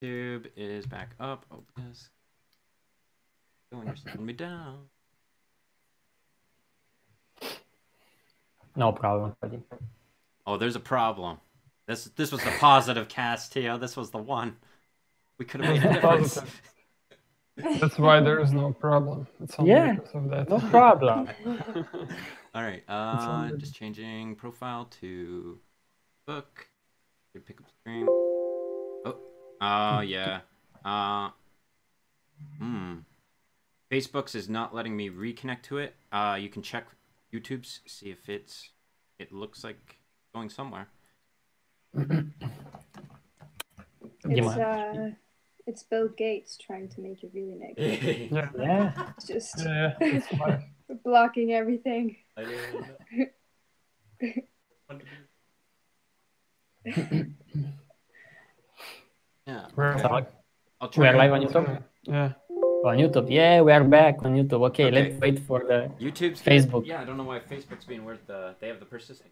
YouTube is back up. Oh, yes. Oh, you're slowing me down. No problem, buddy. Oh, there's a problem. This was the positive cast, Tio. This was the one. We could have made a difference. That's why there is no problem. It's only because of that. No problem. All right. Just changing profile to book. Pick up stream. Oh, yeah. Facebook's is not letting me reconnect to it. You can check YouTube's, see if it looks like going somewhere. It's Bill Gates trying to make it really negative. Yeah. It's just Yeah. blocking everything. I yeah. Okay. We are live on YouTube? Yeah. On YouTube. Yeah, we are back on YouTube. Okay, let's wait for the YouTube's Facebook. Yeah, I don't know why Facebook's being weird. They have the persistent.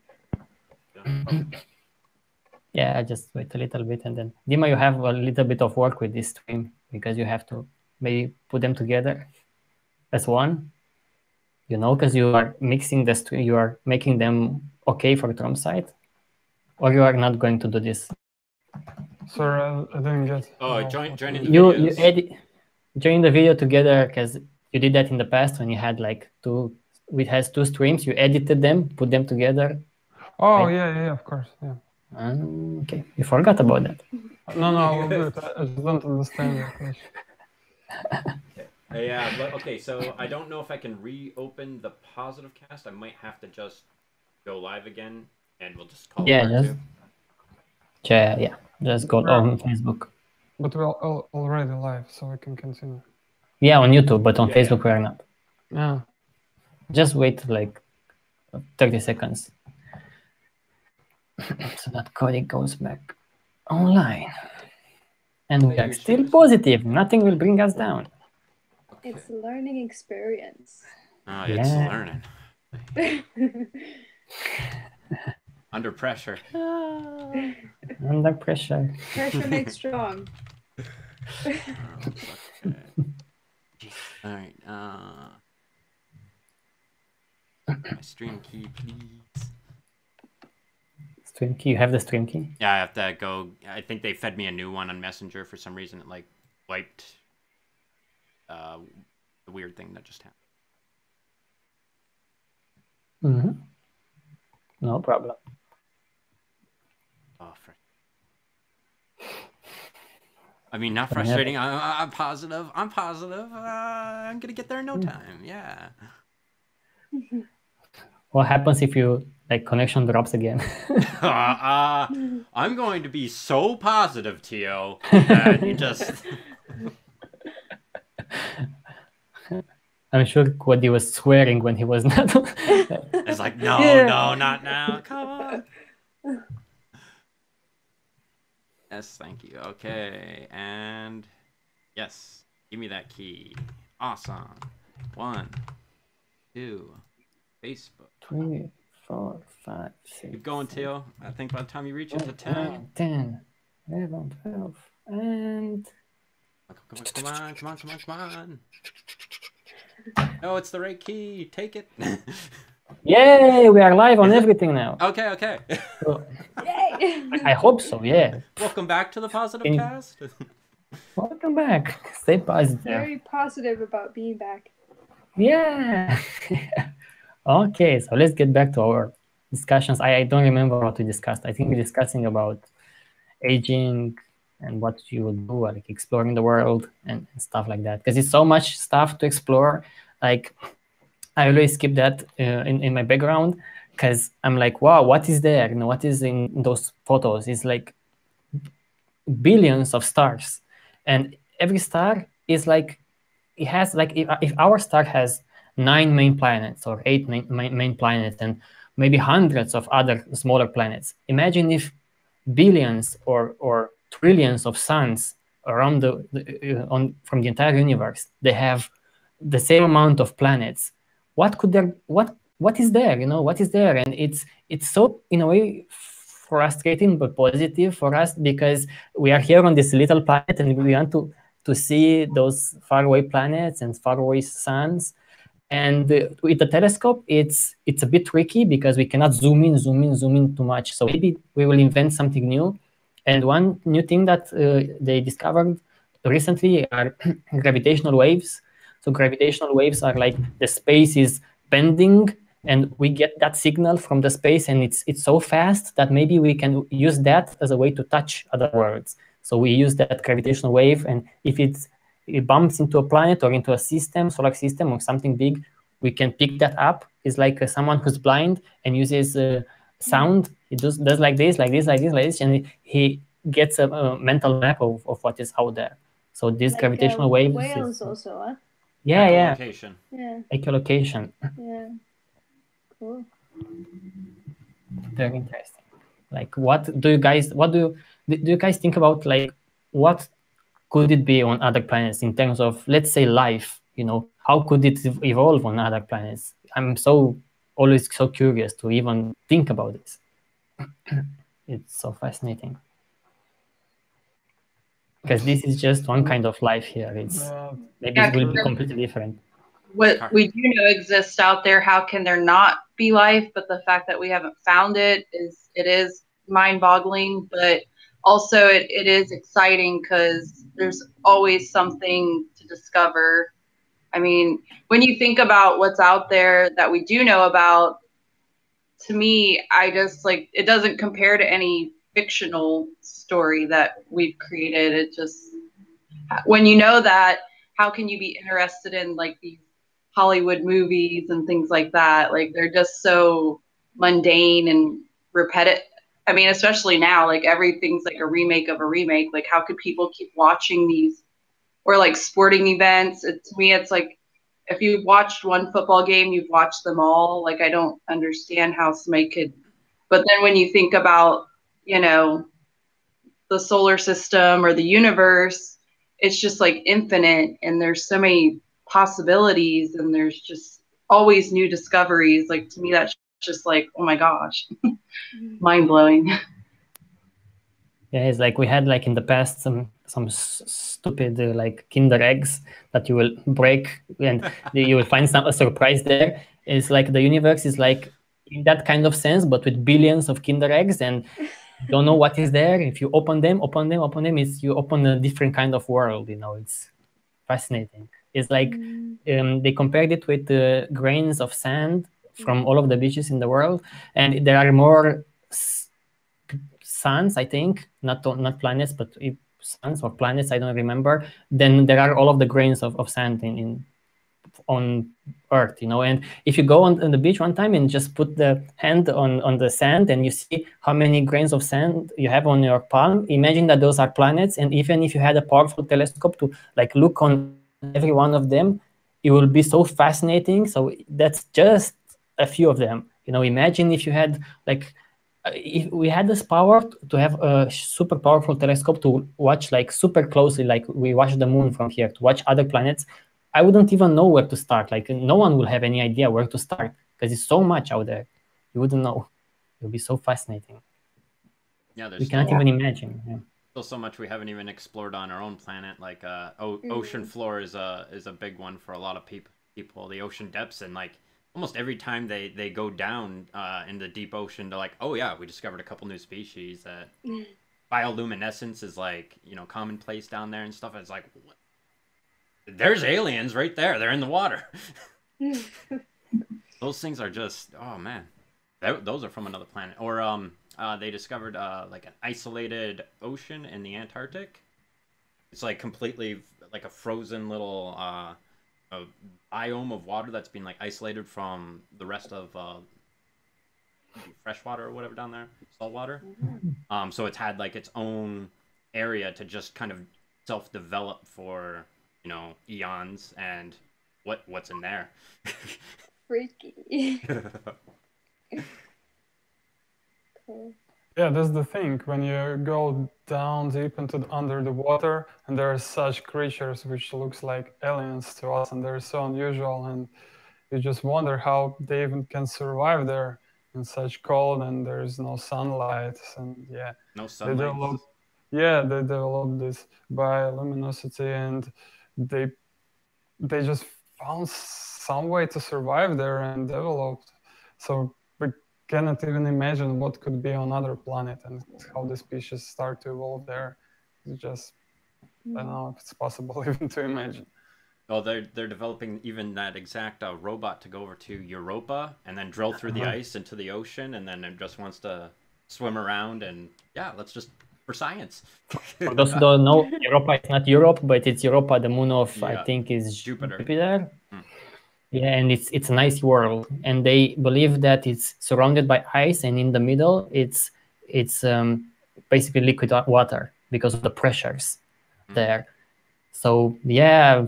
Yeah, just wait a little bit and then Dima, you have a little bit of work with this stream because you have to maybe put them together as one. You know, because you are mixing the stream, you are making them okay for Trom site, or you are not going to do this. Sorry, I didn't get. Oh, join in the you videos. edit, join the video together because you did that in the past when you had like it has two streams. You edited them, put them together. Oh right? yeah, of course, yeah. Okay, you forgot about that. No, we'll do it. I just don't understand your question. Yeah, but okay, so I don't know if I can reopen the positive cast. I might have to just go live again, and we'll just call it just go on Facebook. But we're already live, so we can continue. Yeah, on YouTube, but on Facebook we are not. Yeah. Just wait like 30 seconds. So that Cody goes back online. And we are still positive. Nothing will bring us down. It's a learning experience. It's learning. Under pressure. Under pressure. Pressure makes strong. All right. My stream key, please. Stream key. You have the stream key? Yeah, I have to go. I think they fed me a new one on Messenger for some reason. It like wiped the weird thing that just happened. No problem. Oh, I mean, not frustrating. I'm positive. I'm gonna get there in no time. Yeah. What happens if you like connection drops again? I'm going to be so positive, Tio, that you just. I'm sure Cody was swearing when he was not. It's like, no, not now. Come on. Yes, thank you. Okay, and yes, give me that key. Awesome. 1, 2, Facebook. 3, 4, 5, 6. Keep going, Tio. I think by the time you reach it to 10. 10, 11, 12, and. Come on. No, it's the right key. Take it. Yay! We are live on everything now. Okay. So, Yay! I hope so, yeah. Welcome back to the positive cast. Welcome back. Stay positive. Very positive about being back. Yeah. Okay, so let's get back to our discussions. I don't remember what we discussed. I think we're discussing about aging and what you would do, like exploring the world and stuff like that. Because it's so much stuff to explore. Like, I always skip that in my background because I'm like, wow, what is there? What is in those photos? It's like billions of stars. And every star is like, it has like, if our star has 9 main planets or 8 main planets and maybe hundreds of other smaller planets. Imagine if billions or trillions of suns around from the entire universe, they have the same amount of planets. What is there? What is there? And it's so in a way frustrating but positive for us, because we are here on this little planet and we want to see those faraway planets and faraway suns. And with the telescope, it's a bit tricky because we cannot zoom in too much. So maybe we will invent something new. And one new thing that they discovered recently are gravitational waves. So gravitational waves are like the space is bending, and we get that signal from the space, and it's so fast that maybe we can use that as a way to touch other worlds. So we use that gravitational wave, and if it bumps into a planet or into a system, solar system or something big, we can pick that up. It's like someone who's blind and uses sound. He does like this, and he gets a mental map of what is out there. So this Like, gravitational waves whales is, also, huh? yeah, Echolocation. Yeah, echolocation. yeah. Cool. Very interesting. Like, do you guys think about, like, what could it be on other planets in terms of, let's say, life? How could it evolve on other planets? I'm always so curious to even think about this. It's so fascinating, because this is just one kind of life here. Maybe it will be completely different. What we do know exists out there, how can there not be life? But the fact that we haven't found it is mind-boggling, but also it is exciting because there's always something to discover. I mean, when you think about what's out there that we do know about, to me, I just, like, it doesn't compare to any fictional story that we've created. It just, when you know that, how can you be interested in, like, these Hollywood movies and things like that? Like, they're just so mundane and repetitive. I mean, especially now, like, everything's like a remake of a remake. Like, how could people keep watching these? Or like sporting events. To me, it's like, if you've watched one football game, you've watched them all. Like, I don't understand how somebody could. But then when you think about, the solar system or the universe, it's just like infinite, and there's so many possibilities, and there's just always new discoveries. Like, to me, that's just like, oh my gosh, mind blowing. Yeah, it's like we had, like, in the past, some stupid like Kinder eggs that you will break, and you will find a surprise there. It's like the universe is like in that kind of sense, but with billions of Kinder eggs, and you don't know what is there. If you open them, it's you open a different kind of world. It's fascinating. It's like they compared it with the grains of sand from all of the beaches in the world, and there are more suns, I think, not planets, but suns or planets, I don't remember, then there are all of the grains of sand on Earth, and if you go on the beach one time and just put the hand on the sand and you see how many grains of sand you have on your palm, imagine that those are planets. And even if you had a powerful telescope to, like, look on every one of them, it will be so fascinating. So that's just a few of them. Imagine if you had, like, if we had this power to have a super powerful telescope to watch, like, super closely, like we watch the moon from here, to watch other planets, I wouldn't even know where to start. Like, no one will have any idea where to start, because it's so much out there. You wouldn't know. It would be so fascinating. Yeah, we cannot even imagine. Yeah. Still so much we haven't even explored on our own planet. Like ocean floor is a big one for a lot of people. The ocean depths, and like almost every time they go down in the deep ocean, they're like, oh yeah, we discovered a couple new species. Bioluminescence is like, commonplace down there and stuff. It's like, what? There's aliens right there. They're in the water. Those things are just, oh man, those are from another planet. Or they discovered like an isolated ocean in the Antarctic. It's like completely like a frozen little a biome of water that's been, like, isolated from the rest of freshwater or whatever down there, saltwater. So it's had, like, its own area to just kind of self-develop for, eons, and what's in there. Freaky. Cool. Yeah, that's the thing. When you go down deep into under the water, and there are such creatures which looks like aliens to us, and they're so unusual, and you just wonder how they even can survive there. in such cold, and there's no sunlight, and yeah, No they sunlight. developed, yeah, they developed this bioluminosity, and they just found some way to survive there and developed. So we cannot even imagine what could be on other planet and how the species start to evolve there. It's just, I don't know if it's possible even to imagine. Oh, they're developing even that exact robot to go over to Europa and then drill through the ice into the ocean, and then it just wants to swim around, and yeah, let's just for science. For those who don't know, Europa is not Europe, but it's Europa, the moon of I Yeah. think is Jupiter. Yeah, and it's an ice world, and they believe that it's surrounded by ice, and in the middle it's basically liquid water because of the pressures there. So yeah,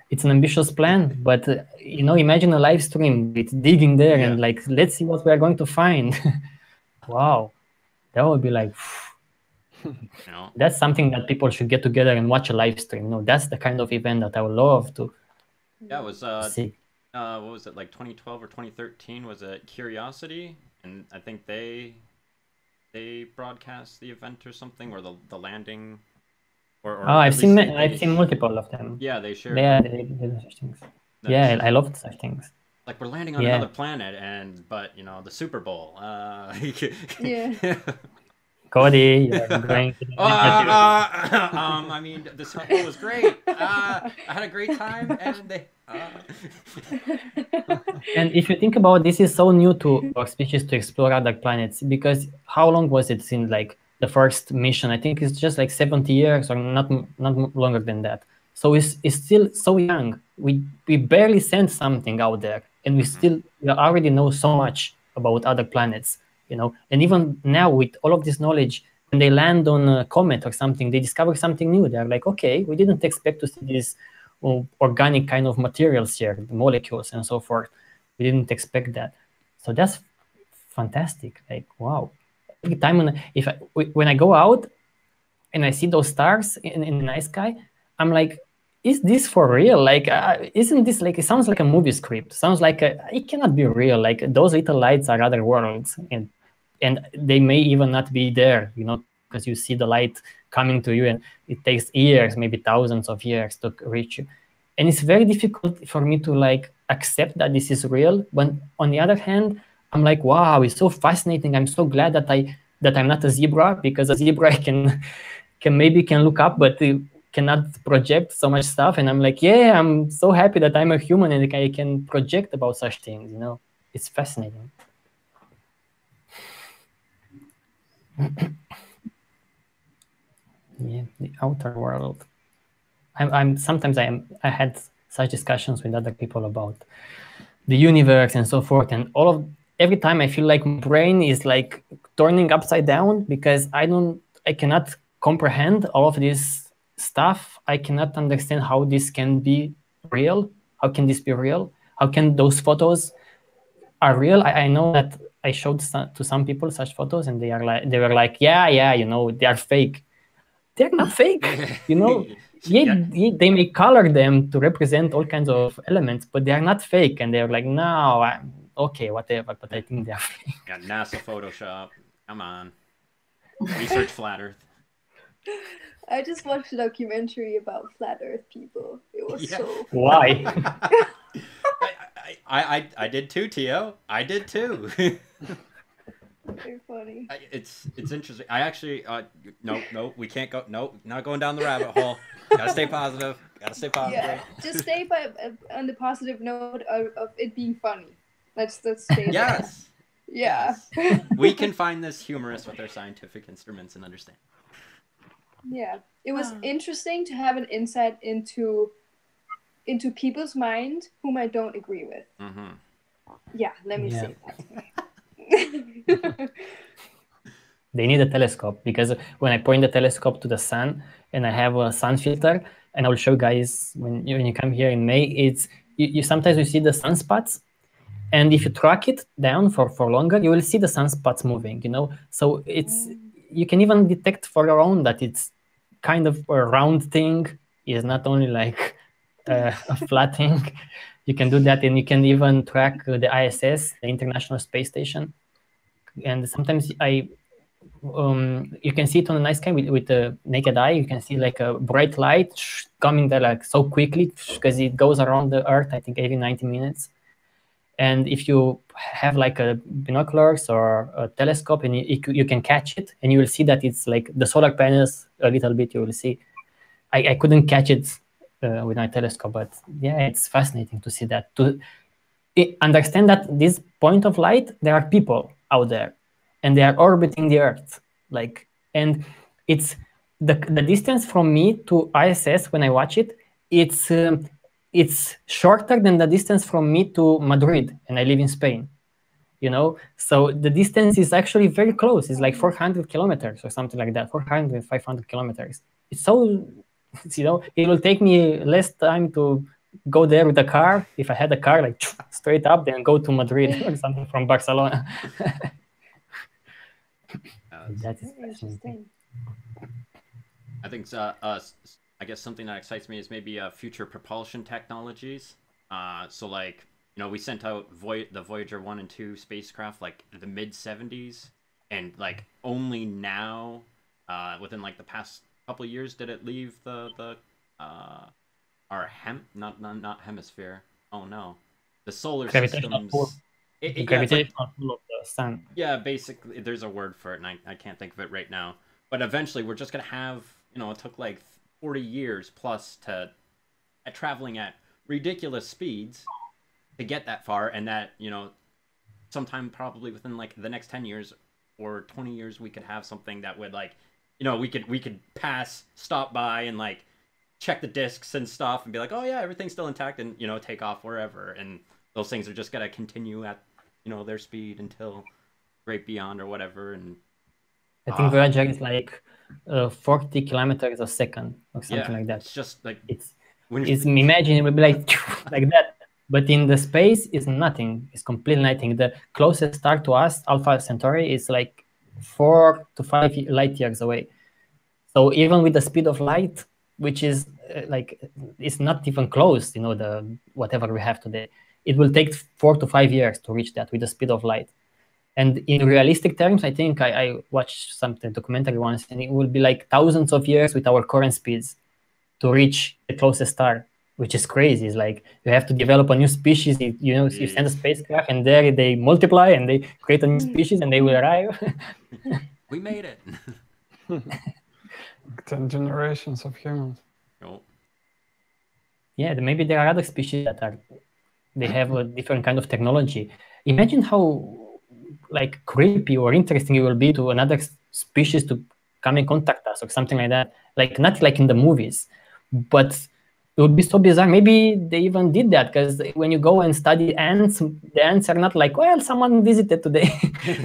it's an ambitious plan, but imagine a live stream with digging there and like, let's see what we are going to find. Wow, that would be like, that's something that people should get together and watch a live stream. That's the kind of event that I would love to. Yeah, it was see. What was it, like 2012 or 2013? Was it Curiosity? And I think they broadcast the event or something, or the landing. Or I've seen multiple of them. Yeah, they shared. Yeah, they do such things. Yeah, I loved such things. Like, we're landing on another planet, but the Super Bowl. Yeah. Cody, you're going to I mean, the Super Bowl was great. I had a great time, and they. And if you think about this, is so new to our species to explore other planets, because how long was it since like the first mission? I think it's just like 70 years or not longer than that. So it's still so young. We barely sent something out there, and we already know so much about other planets, and even now with all of this knowledge, when they land on a comet or something, they discover something new. They're like, okay, we didn't expect to see these organic kind of materials here, the molecules and so forth. We didn't expect that. So that's fantastic. Like, wow. Every time when I go out and I see those stars in the night sky, I'm like, is this for real? Like, isn't this like, it sounds like a movie script. Sounds like it cannot be real. Like, those little lights are other worlds, and they may even not be there, because you see the light coming to you, and it takes years, maybe thousands of years to reach you. And it's very difficult for me to like accept that this is real. When on the other hand, I'm like, wow, it's so fascinating. I'm so glad that I'm not a zebra, because a zebra can look up, but cannot project so much stuff. And I'm like, yeah, I'm so happy that I'm a human and I can project about such things. It's fascinating. Yeah, the outer world. Sometimes I had such discussions with other people about the universe and so forth, and every time I feel like my brain is like turning upside down, because I cannot comprehend all of this stuff. I cannot understand how this can be real. How can this be real? How can those photos are real? I know that I showed to some people such photos, and they were like, yeah, they are fake. They're not fake, They may color them to represent all kinds of elements, but they are not fake. And they're like, no, okay, whatever, but I think they're fake. Got NASA Photoshop. Come on. Research flat Earth. I just watched a documentary about flat Earth people. It was so Why? I did too, Tio. I did too. Very funny. It's interesting. I actually no, we can't go. No, not going down the rabbit hole. Gotta stay positive. Yeah, just stay on the positive note of it being funny. Let's stay there. Yes. Yeah. Yes. We can find this humorous with our scientific instruments and understand. Yeah, it was interesting to have an insight into people's mind whom I don't agree with. Mm-hmm. Yeah, let me say that. They need a telescope, because when I point the telescope to the sun and I have a sun filter, and I'll show guys when you come here in May, it's you sometimes you see the sunspots, and if you track it down for longer, you will see the sunspots moving. So you can even detect for your own that it's kind of a round thing. It's not only like a flat thing. You can do that, and you can even track the ISS, the International Space Station. and sometimes you can see it on the night sky with the naked eye. You can see like a bright light coming there like so quickly because it goes around the Earth, I think, every 90 minutes. And if you have like a binoculars or a telescope, and you can catch it, and you will see that it's like the solar panels a little bit. You will see. I couldn't catch it with my telescope, but yeah, it's fascinating to see that. To understand that this point of light, there are people out there, and they are orbiting the Earth. Like, and it's the distance from me to ISS when I watch it. It's shorter than the distance from me to Madrid, and I live in Spain. You know, so the distance is actually very close. It's like 400 kilometers or something like that, 400, 500 kilometers. It's so, you know, it will take me less time to go there with a car. If I had a car, like straight up, then go to Madrid or something from Barcelona. That is interesting. I think I guess something that excites me is maybe future propulsion technologies. So like, you know, we sent out the Voyager 1 and 2 spacecraft like the mid-70s, and like only now, within like the past couple of years, did it leave our not hemisphere. Oh no, the solar systems. Gravitational pull of the sun. Yeah, basically, there's a word for it, and I can't think of it right now. But eventually, we're just gonna have, you know, it took like 40 years plus to traveling at ridiculous speeds to get that far, and that, you know, sometime probably within like the next 10 years or 20 years, we could have something that would, like, you know, we could stop by and like check the discs and stuff and be like, oh yeah, everything's still intact, and, you know, take off wherever. And those things are just gonna continue at, you know, their speed until great beyond or whatever. And I think Voyager is like 40 kilometers a second or something like that. It's just like imagine it would be like like that. But in the space is nothing. It's completely nothing. The closest star to us, Alpha Centauri, is like 4 to 5 light years away. So even with the speed of light, which is like, it's not even close, you know, the whatever we have today, it will take 4 to 5 years to reach that with the speed of light. And in realistic terms, I think I watched something documentary once, and it will be like thousands of years with our current speeds to reach the closest star, which is crazy. It's like you have to develop a new species. You know, you send a spacecraft, and there they multiply, and they create a new species, and they will arrive. We made it. 10 generations of humans. Oh. Yeah, maybe there are other species that they have a different kind of technology. Imagine how like creepy or interesting it will be to another species to come and contact us or something like that. Like, not like in the movies, but it would be so bizarre. Maybe they even did that, because when you go and study ants, the ants are not like, well, someone visited today.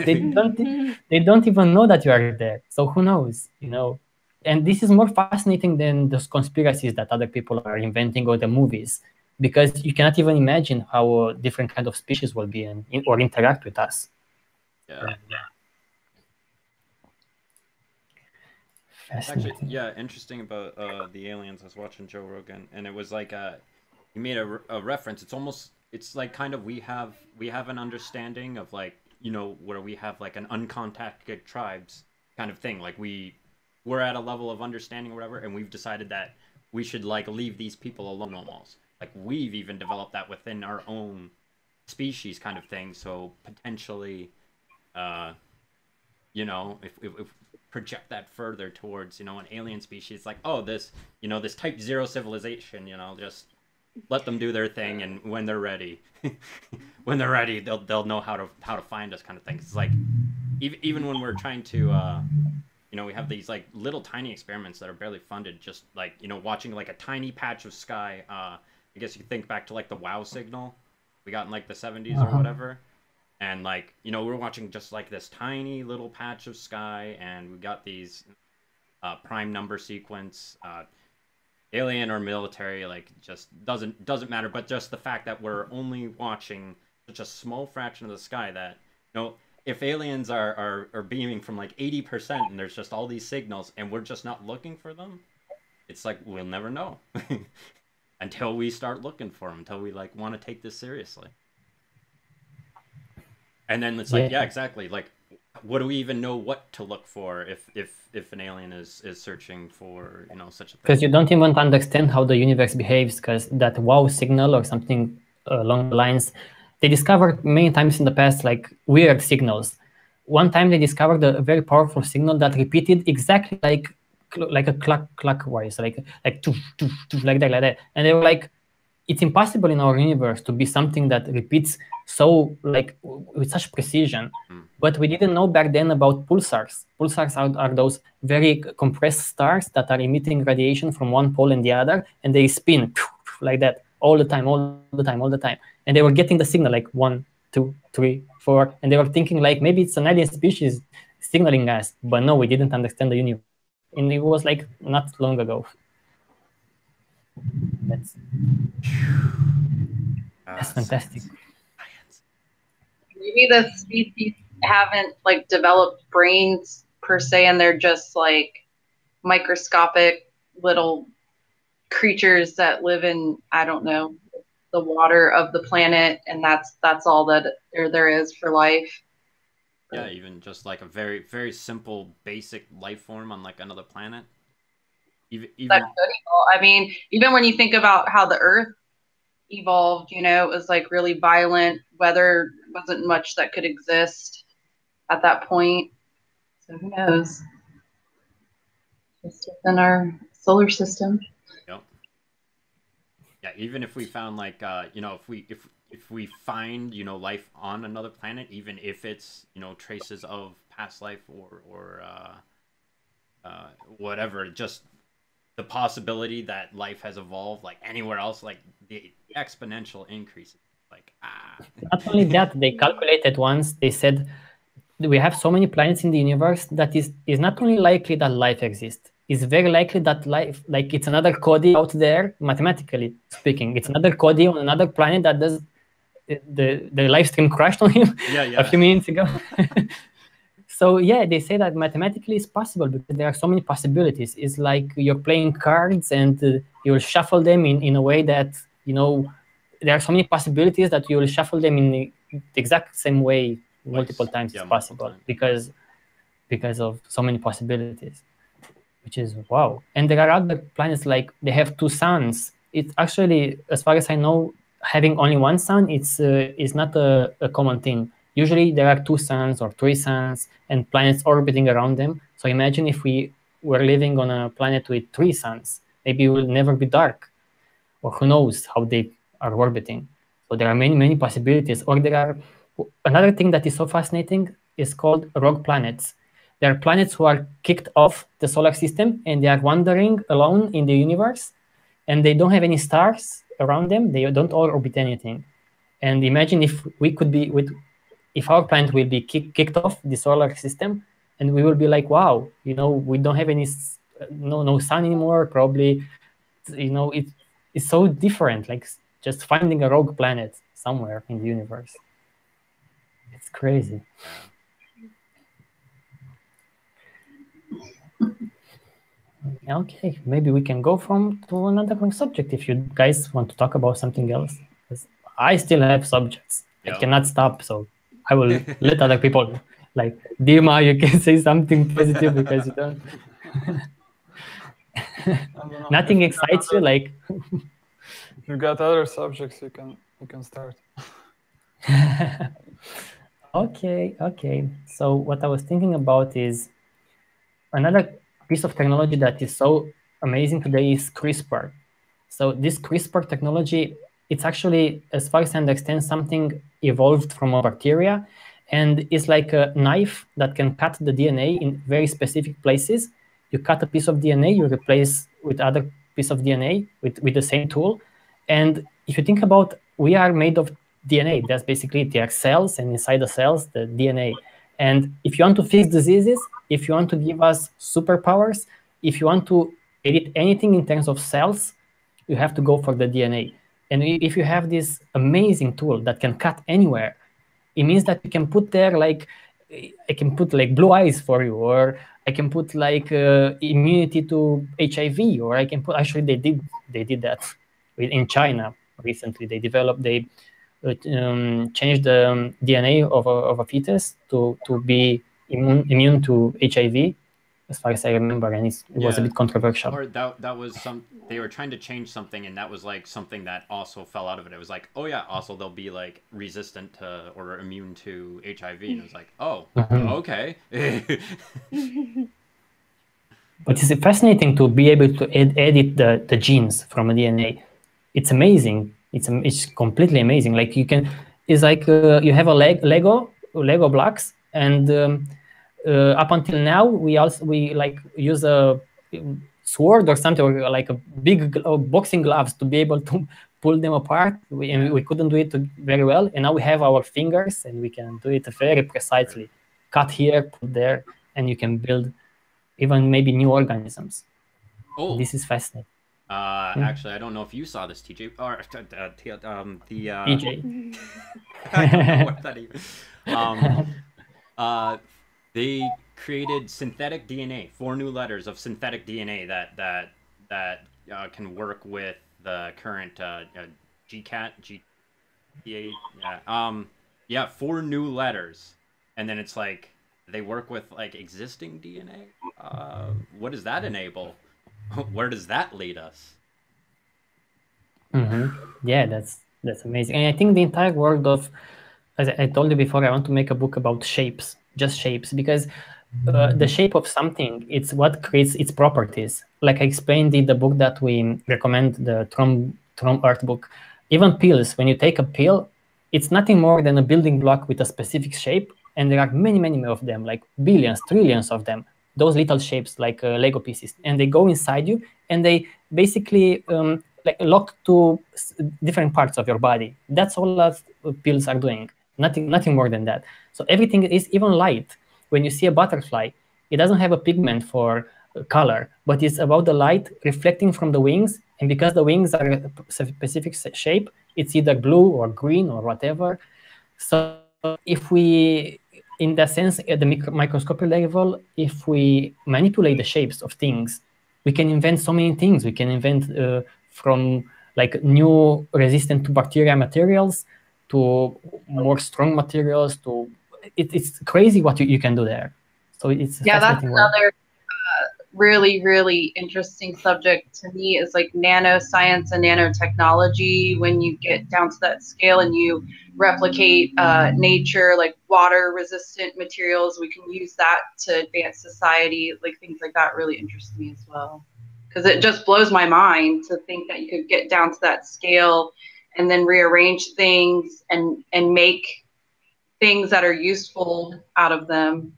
they don't even know that you are there. So who knows, you know? And this is more fascinating than those conspiracies that other people are inventing or the movies, because you cannot even imagine how different kind of species will be or interact with us. Yeah. Actually, yeah, interesting about the aliens. I was watching Joe Rogan, and it was like he made a reference. It's like kind of we have an understanding of, like, you know, where we have like an uncontacted tribes kind of thing. Like we're at a level of understanding or whatever, and we've decided that we should like leave these people alone almost. Like we've even developed that within our own species kind of thing. So potentially, you know, if project that further towards, you know, an alien species, like, oh, this, you know, this type 0 civilization, you know, just let them do their thing, and when they're ready, they'll know how to find us, kind of thing. It's like even when we're trying to you know, we have these like little tiny experiments that are barely funded, just like, you know, watching like a tiny patch of sky. I guess you think back to like the WOW signal we got in like the 70s or whatever. And like, you know, we're watching just like this tiny little patch of sky, and we got these prime number sequence, alien or military, like, just doesn't matter. But just the fact that we're only watching such a small fraction of the sky, that, you know, if aliens are beaming from like 80% and there's just all these signals and we're just not looking for them, it's like we'll never know until we start looking for them, until we like want to take this seriously. And then it's like, yeah, exactly. Like, what do we even know what to look for if an alien is searching for, you know, such a thing? Because you don't even understand how the universe behaves, because that wow signal or something along the lines, they discovered many times in the past like weird signals. One time they discovered a very powerful signal that repeated exactly like a clockwise, like toof, toof, toof, like that. And they were like, it's impossible in our universe to be something that repeats so like with such precision. But we didn't know back then about pulsars. Pulsars are those very compressed stars that are emitting radiation from one pole and the other, and they spin like that all the time. And they were getting the signal like 1, 2, 3, 4, and they were thinking like maybe it's an alien species signaling us, but no, we didn't understand the universe. And it was like not long ago. That's fantastic. Maybe the species haven't like developed brains per se, and they're just like microscopic little creatures that live in, I don't know, the water of the planet, and that's all that there is for life. Yeah, even just like a very, very simple, basic life form on like another planet. Even That could evolve. I mean, even when you think about how the Earth evolved, you know, it was like really violent. Weather wasn't much that could exist at that point. So who knows? Just within our solar system. Yep. Yeah, even if we found like you know, if we find, you know, life on another planet, even if it's, you know, traces of past life or whatever, just the possibility that life has evolved like anywhere else, like the exponential increase. Like Not only that, they calculated once, they said we have so many planets in the universe that is not only likely that life exists, it's very likely that life, like it's another Cody out there, mathematically speaking, it's another Cody on another planet that does the live stream crashed on him a few minutes ago. So yeah, they say that mathematically it's possible because there are so many possibilities. It's like you're playing cards and you'll shuffle them in a way that, you know, there are so many possibilities that you will shuffle them in the exact same way multiple times as possible because of so many possibilities, which is wow. And there are other planets like they have 2 suns. It's actually, as far as I know, having only 1 sun is not a common thing. Usually there are 2 suns or 3 suns and planets orbiting around them. So imagine if we were living on a planet with 3 suns, maybe it will never be dark, or who knows how they are orbiting. So there are many possibilities. Or there are another thing that is so fascinating is called rogue planets. There are planets who are kicked off the solar system and they are wandering alone in the universe, and they don't have any stars around them. They don't orbit anything. And imagine if we could be if our planet will be kicked off the solar system, and we will be like, wow, you know, we don't have any no sun anymore. Probably, you know, it's so different. Like just finding a rogue planet somewhere in the universe. It's crazy. Okay, maybe we can go to another subject if you guys want to talk about something else. I still have subjects. I cannot stop, so I will let other people, like Dima, you can say something positive because you don't. Nothing excites you, like. If you've got other subjects, you can start. Okay. So what I was thinking about is another piece of technology that is so amazing today is CRISPR. So this CRISPR technology, it's actually, as far as I understand, something evolved from a bacteria, and it's like a knife that can cut the DNA in very specific places. You cut a piece of DNA, you replace with other piece of DNA with the same tool. And if you think about, we are made of DNA. That's basically it. There are cells, and inside the cells, the DNA. And if you want to fix diseases, if you want to give us superpowers, if you want to edit anything in terms of cells, you have to go for the DNA. And if you have this amazing tool that can cut anywhere, it means that you can put there, like, I can put like blue eyes for you, or I can put like immunity to HIV, or I can put, actually they did that in China recently. They changed the DNA of a fetus to be immune to HIV, as far as I remember, and it was a bit controversial. Or that was they were trying to change something, and that was like something that also fell out of it. It was like, oh yeah, also they'll be like resistant to or immune to HIV, and it was like, oh, okay. But it's fascinating to be able to edit the genes from a DNA. It's amazing. It's completely amazing. Like it's like you have a Lego blocks, and up until now we like use a sword or something, or like a big boxing gloves to be able to pull them apart. We couldn't do it very well, and now we have our fingers, and we can do it very precisely. Right. Cut here, put there, and you can build even maybe new organisms. Oh, this is fascinating. Actually, I don't know if you saw this, TJ, or TJ. I don't know what that even. They created synthetic DNA, 4 new letters of synthetic DNA that can work with the current GCAT, GTA. 4 new letters, and then it's like they work with like existing DNA. What does that enable? Where does that lead us? Yeah, that's amazing. And I think the entire world of, as I told you before, I want to make a book about shapes, just shapes, because the shape of something, it's what creates its properties. Like I explained in the book that we recommend, the TROM Art book. Even pills, when you take a pill, it's nothing more than a building block with a specific shape, and there are many, many of them, like billions, trillions of them. Those little shapes, like Lego pieces, and they go inside you, and they basically like lock to different parts of your body. That's all that pills are doing. Nothing more than that. So everything is even light. When you see a butterfly, it doesn't have a pigment for color, but it's about the light reflecting from the wings. And because the wings are a specific shape, it's either blue or green or whatever. So if we, in that sense, at the microscopic level, if we manipulate the shapes of things, we can invent so many things. We can invent from like new resistant to bacteria materials to more strong materials to it's crazy what you can do there. So it's that's another really, really interesting subject to me is like nanoscience and nanotechnology. When you get down to that scale and you replicate nature, like water resistant materials, we can use that to advance society. Like things like that really interest me as well, because it just blows my mind to think that you could get down to that scale and then rearrange things and make things that are useful out of them.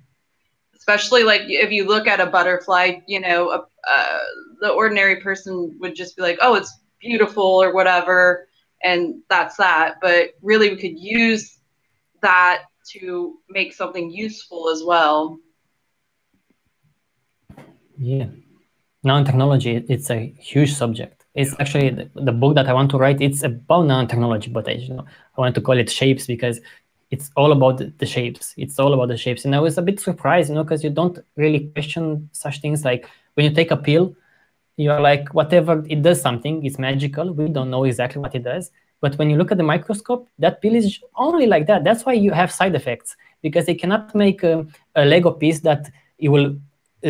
Especially like if you look at a butterfly, you know, the ordinary person would just be like, oh, it's beautiful or whatever, and that's that. But really we could use that to make something useful as well. Yeah. Nanotechnology, it's a huge subject. It's actually the book that I want to write, it's about nanotechnology, but I want to call it shapes because it's all about the shapes. It's all about the shapes. And I was a bit surprised, because you don't really question such things. Like when you take a pill, you're like, whatever, it does something, it's magical. We don't know exactly what it does. But when you look at the microscope, that pill is only like that. That's why you have side effects, because they cannot make a Lego piece that it will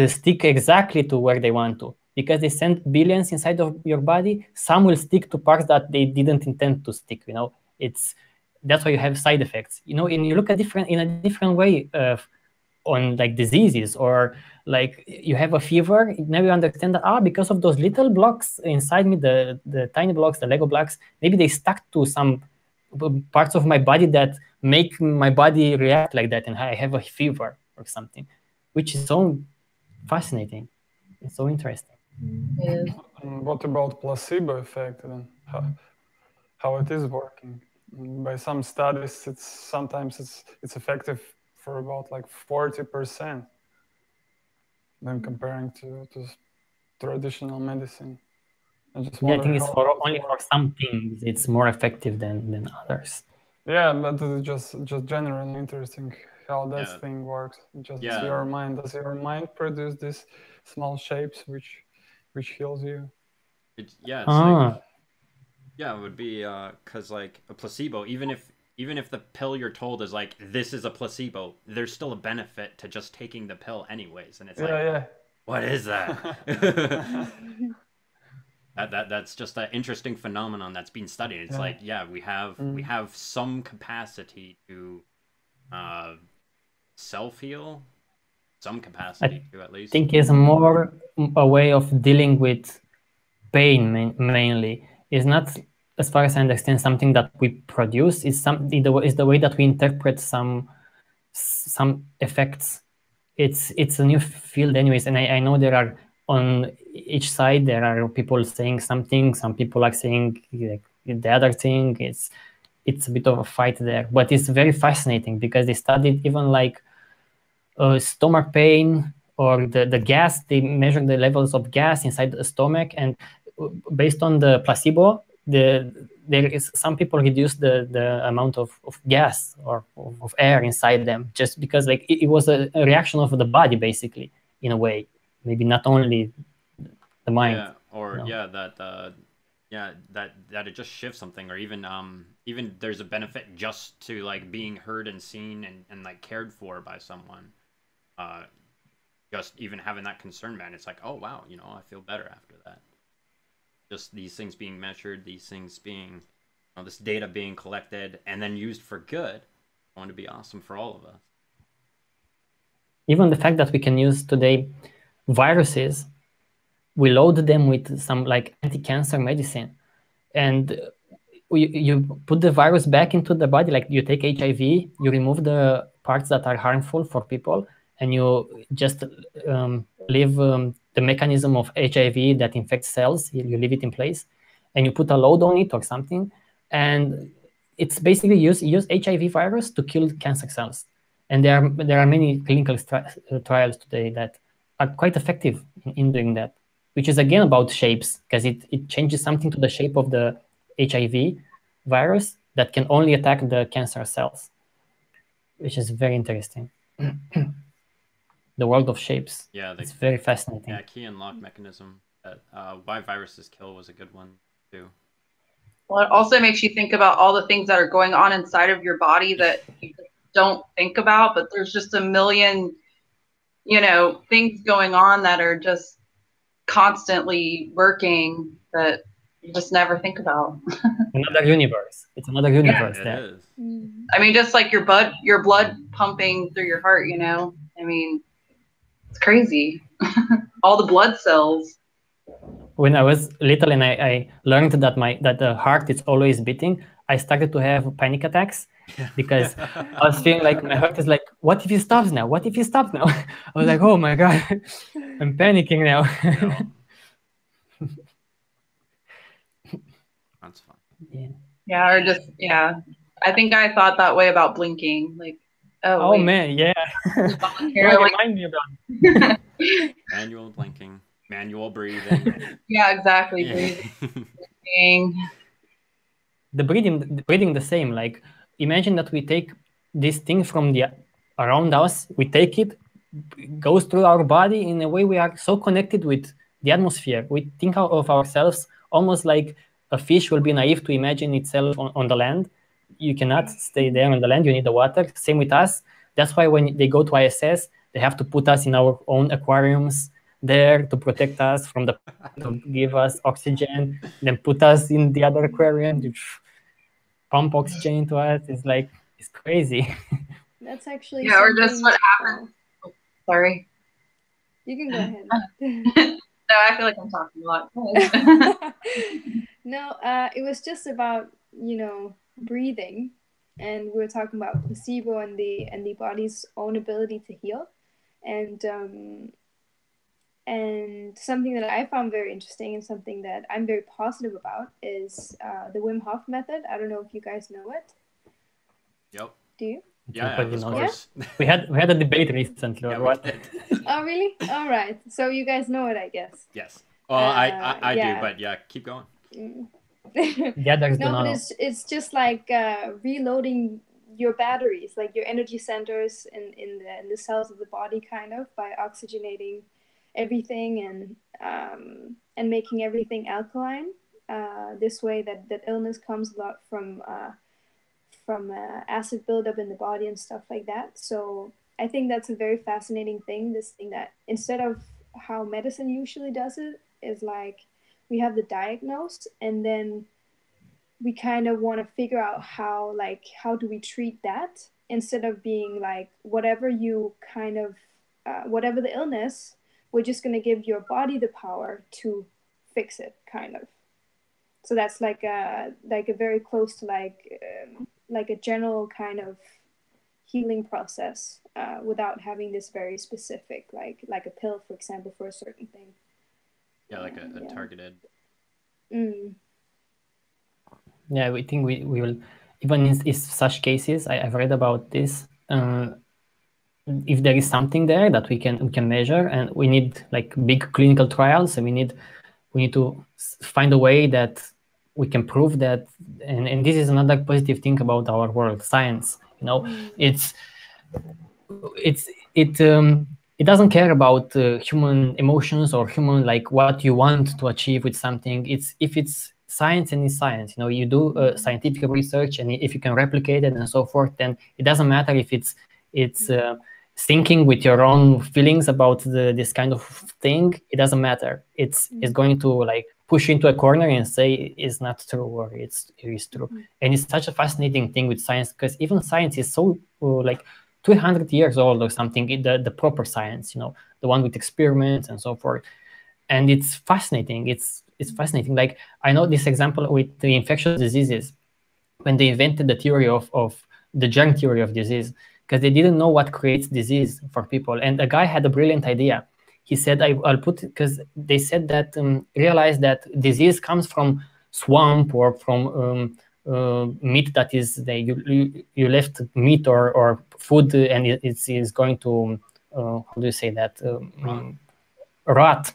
stick exactly to where they want to, because they send billions inside of your body. Some will stick to parts that they didn't intend to stick. That's why you have side effects. And you look at in a different way on like diseases, or like you have a fever. Now you understand that because of those little blocks inside me, the tiny blocks, the Lego blocks, maybe they stuck to some parts of my body that make my body react like that, and I have a fever or something, which is so fascinating. It's so interesting. What about placebo effect then? How it is working? By some studies, sometimes it's effective for about like 40% than comparing to traditional medicine. I think it's only for some things it's more effective than others. Yeah, but it's just generally interesting how that thing works. Your mind. Does your mind produce these small shapes which heals you? It's like, it would be because like a placebo, even even if the pill you're told is like, this is a placebo, there's still a benefit to just taking the pill anyways. And it's what is that? That's just an interesting phenomenon that's been studied. It's like, we have some capacity to self-heal, some capacity to at least. I think it's more a way of dealing with pain mainly. It's not, as far as I understand, something that we produce. It's the way that we interpret some effects. It's a new field anyways, and I know there are, on each side there are people saying something, some people are saying like the other thing. It's a bit of a fight there, but it's very fascinating because they studied even like stomach pain or the gas. They measured the levels of gas inside the stomach, and based on the placebo, there is some people reduce the amount of gas or of air inside them, just because like it was a reaction of the body, basically, in a way. Maybe not only the mind. Yeah, or that it just shifts something, or even there's a benefit just to like being heard and seen and like cared for by someone. Just even having that concern, man, it's like, oh wow, I feel better after that. Just these things being measured, these things being, this data being collected and then used for good, going to be awesome for all of us. Even the fact that we can use today viruses, we load them with some like anti-cancer medicine, and you put the virus back into the body. Like you take HIV, you remove the parts that are harmful for people, and you just leave the mechanism of HIV that infects cells. You leave it in place, and you put a load on it or something, and it's basically use HIV virus to kill cancer cells. And there are many clinical trials today that are quite effective in doing that, which is again about shapes, because it changes something to the shape of the HIV virus that can only attack the cancer cells, which is very interesting. The world of shapes. Yeah, it's very fascinating. Yeah, key and lock mechanism that why viruses kill was a good one too. Well, it also makes you think about all the things that are going on inside of your body that you don't think about, but there's just a million, things going on that are just constantly working that you just never think about. Another universe. It's another universe. Yeah, there. It is. I mean, just like your blood pumping through your heart, I mean, it's crazy. All the blood cells. When I was little and I learned that the heart is always beating, I started to have panic attacks because I was feeling like my heart is like, what if he stops now? What if he stops now? I was like, oh my God, I'm panicking now. That's fun. Yeah, or just, I think I thought that way about blinking. Like, oh wait. Man, yeah. Remind me about it. Manual blinking, manual breathing. Yeah, exactly. Breathing. The breathing the same. Like, imagine that we take this thing from around us, we take it goes through our body. In a way, we are so connected with the atmosphere. We think of ourselves almost like a fish will be naive to imagine itself on the land. You cannot stay there on the land. You need the water. Same with us. That's why when they go to ISS, they have to put us in our own aquariums there to protect us from to give us oxygen, then put us in the other aquarium to pump oxygen into us. It's crazy. That's actually or just what happens. Oh, sorry. You can go ahead. No, I feel like I'm talking a lot. No, it was just about breathing, and we were talking about placebo and the body's own ability to heal, and something that I found very interesting and something that I'm very positive about is the Wim Hof method. I don't know if you guys know it. Yep. Do you? Yeah, of course. Yeah? we had a debate recently. Yeah, what? Oh, really? All right. So you guys know it, I guess. Yes. Well, I do, but yeah, keep going. Yeah, there's no, but it's just like reloading your batteries, like your energy centers in the cells of the body, kind of, by oxygenating everything and making everything alkaline. This way, that illness comes a lot acid buildup in the body and stuff like that. So I think that's a very fascinating thing. This thing that instead of how medicine usually does it is like we have the diagnose and then we kind of want to figure out how do we treat that instead of being like whatever you kind of whatever the illness, we're just going to give your body the power to fix it, kind of. So that's like a very close to like a general kind of healing process without having this very specific like a pill, for example, for a certain thing. Yeah, like a targeted. Yeah, we think we will, even in such cases, I've read about this. If there is something there that we can measure, and we need like big clinical trials, and we need to find a way that we can prove that. And this is another positive thing about our world, science. You know, it doesn't care about human emotions or human like what you want to achieve with something. If it's science, and it's science, you know, you do scientific research, and if you can replicate it and so forth, then it doesn't matter if it's syncing with your own feelings about this kind of thing. It doesn't matter. It's going to like push you into a corner and say it's not true or it is true. And it's such a fascinating thing with science, because even science is so like 200 years old or something, the proper science, you know, the one with experiments and so forth. And it's fascinating. It's fascinating. Like, I know this example with the infectious diseases, when they invented the theory of the germ theory of disease, because they didn't know what creates disease for people. And a guy had a brilliant idea. He said, I'll put, because they said that, realize that disease comes from swamp or from meat that is, you left meat or food, and it is going to, how do you say that? Rot.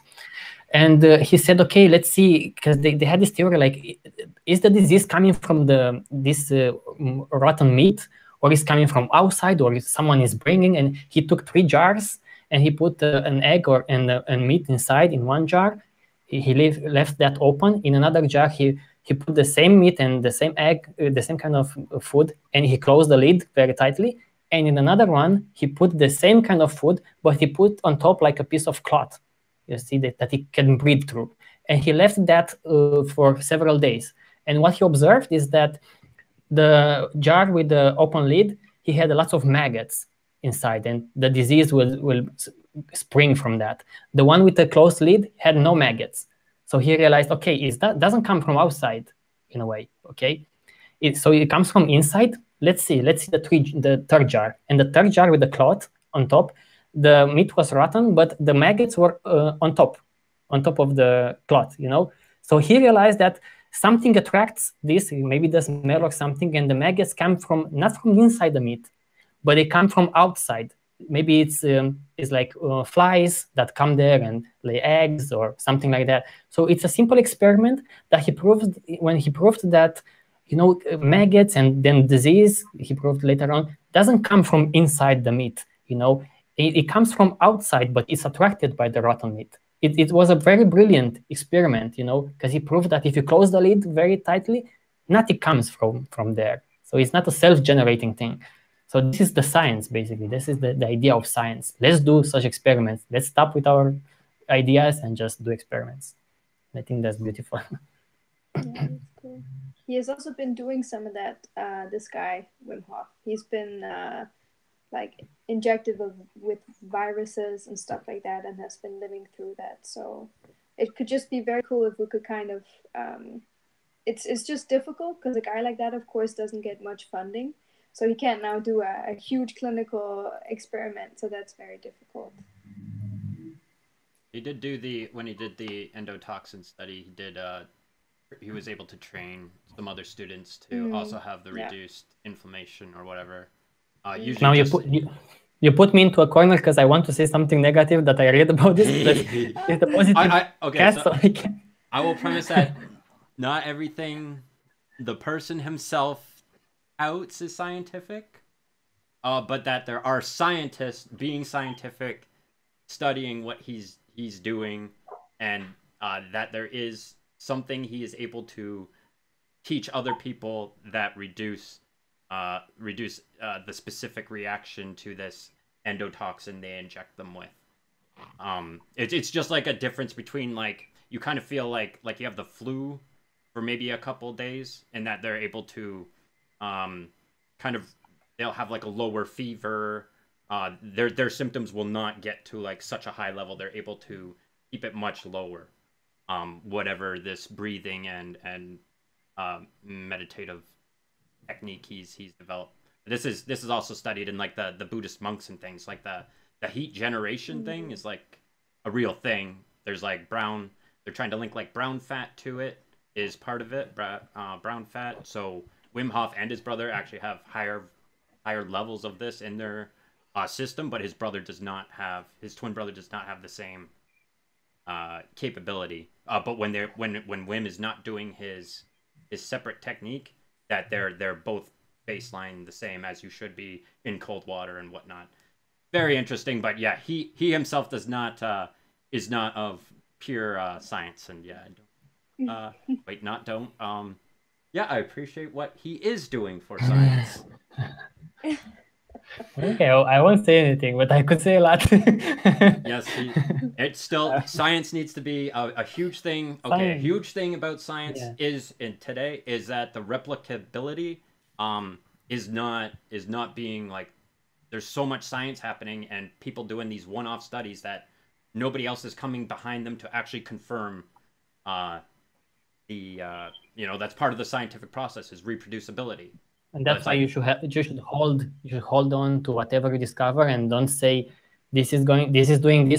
And he said, okay, let's see, because they had this theory, like, is the disease coming from this rotten meat, or is coming from outside, or is someone is bringing? And he took 3 jars, and he put an egg and meat inside in one jar. He left that open. In another jar, he put the same meat and the same egg, the same kind of food, and he closed the lid very tightly. And in another one, he put the same kind of food, but he put on top like a piece of cloth. You see that it can breathe through. And he left that for several days. And what he observed is that the jar with the open lid, he had lots of maggots inside, and the disease will spring from that. The one with the closed lid had no maggots. So he realized, okay, that doesn't come from outside in a way, okay? So it comes from inside. Let's see the third jar. And the third jar with the cloth on top, the meat was rotten, but the maggots were on top of the cloth, you know? So he realized that something attracts this, maybe the smell or something, and the maggots come from, not from inside the meat, but they come from outside. Maybe it's like flies that come there and lay eggs or something like that. So it's a simple experiment that he proved. When he proved that, you know, maggots and then disease, he proved later on, doesn't come from inside the meat, you know. It comes from outside, but it's attracted by the rotten meat. It was a very brilliant experiment, you know, because he proved that if you close the lid very tightly, nothing comes from there. So it's not a self-generating thing. So this is the science, basically. This is the idea of science. Let's do such experiments. Let's stop with our ideas and just do experiments. I think that's beautiful. Yeah, that's cool. He has also been doing some of that, this guy, Wim Hof. He's been like injected with viruses and stuff like that, and has been living through that. So it could just be very cool if we could kind of, it's just difficult because a guy like that, of course, doesn't get much funding. So he can't now do a huge clinical experiment. So that's very difficult. He did do when he did the endotoxin study, he was able to train some other students to also have the reduced inflammation or whatever. Usually now you put me into a corner because I want to say something negative that I read about this. It's the positive I will premise that not everything the person himself outs is scientific, but that there are scientists being scientific, studying what he's doing, and that there is something he is able to teach other people that reduce the specific reaction to this endotoxin they inject them with. It's just like a difference between like you kind of feel like you have the flu for maybe a couple days, and that they're able to they'll have like a lower fever. Their symptoms will not get to like such a high level. They're able to keep it much lower. Whatever this breathing and meditative technique he's developed. This is also studied in like the Buddhist monks and things like the heat generation thing is like a real thing. There's like they're trying to link like brown fat to it is part of it, brown fat. So Wim Hof and his brother actually have higher levels of this in their system, but his twin brother does not have the same capability. But when Wim is not doing his separate technique, that they're both baseline the same as you should be in cold water and whatnot. Very interesting, but yeah, he himself is not of pure science, and yeah, yeah, I appreciate what he is doing for science. Okay, I won't say anything, but I could say a lot. Yes, it's still science needs to be a huge thing. Okay, a huge thing about science is that the replicability is not being like, there's so much science happening and people doing these one-off studies that nobody else is coming behind them to actually confirm that's part of the scientific process is reproducibility. And that's why you should hold on to whatever you discover and don't say this is doing this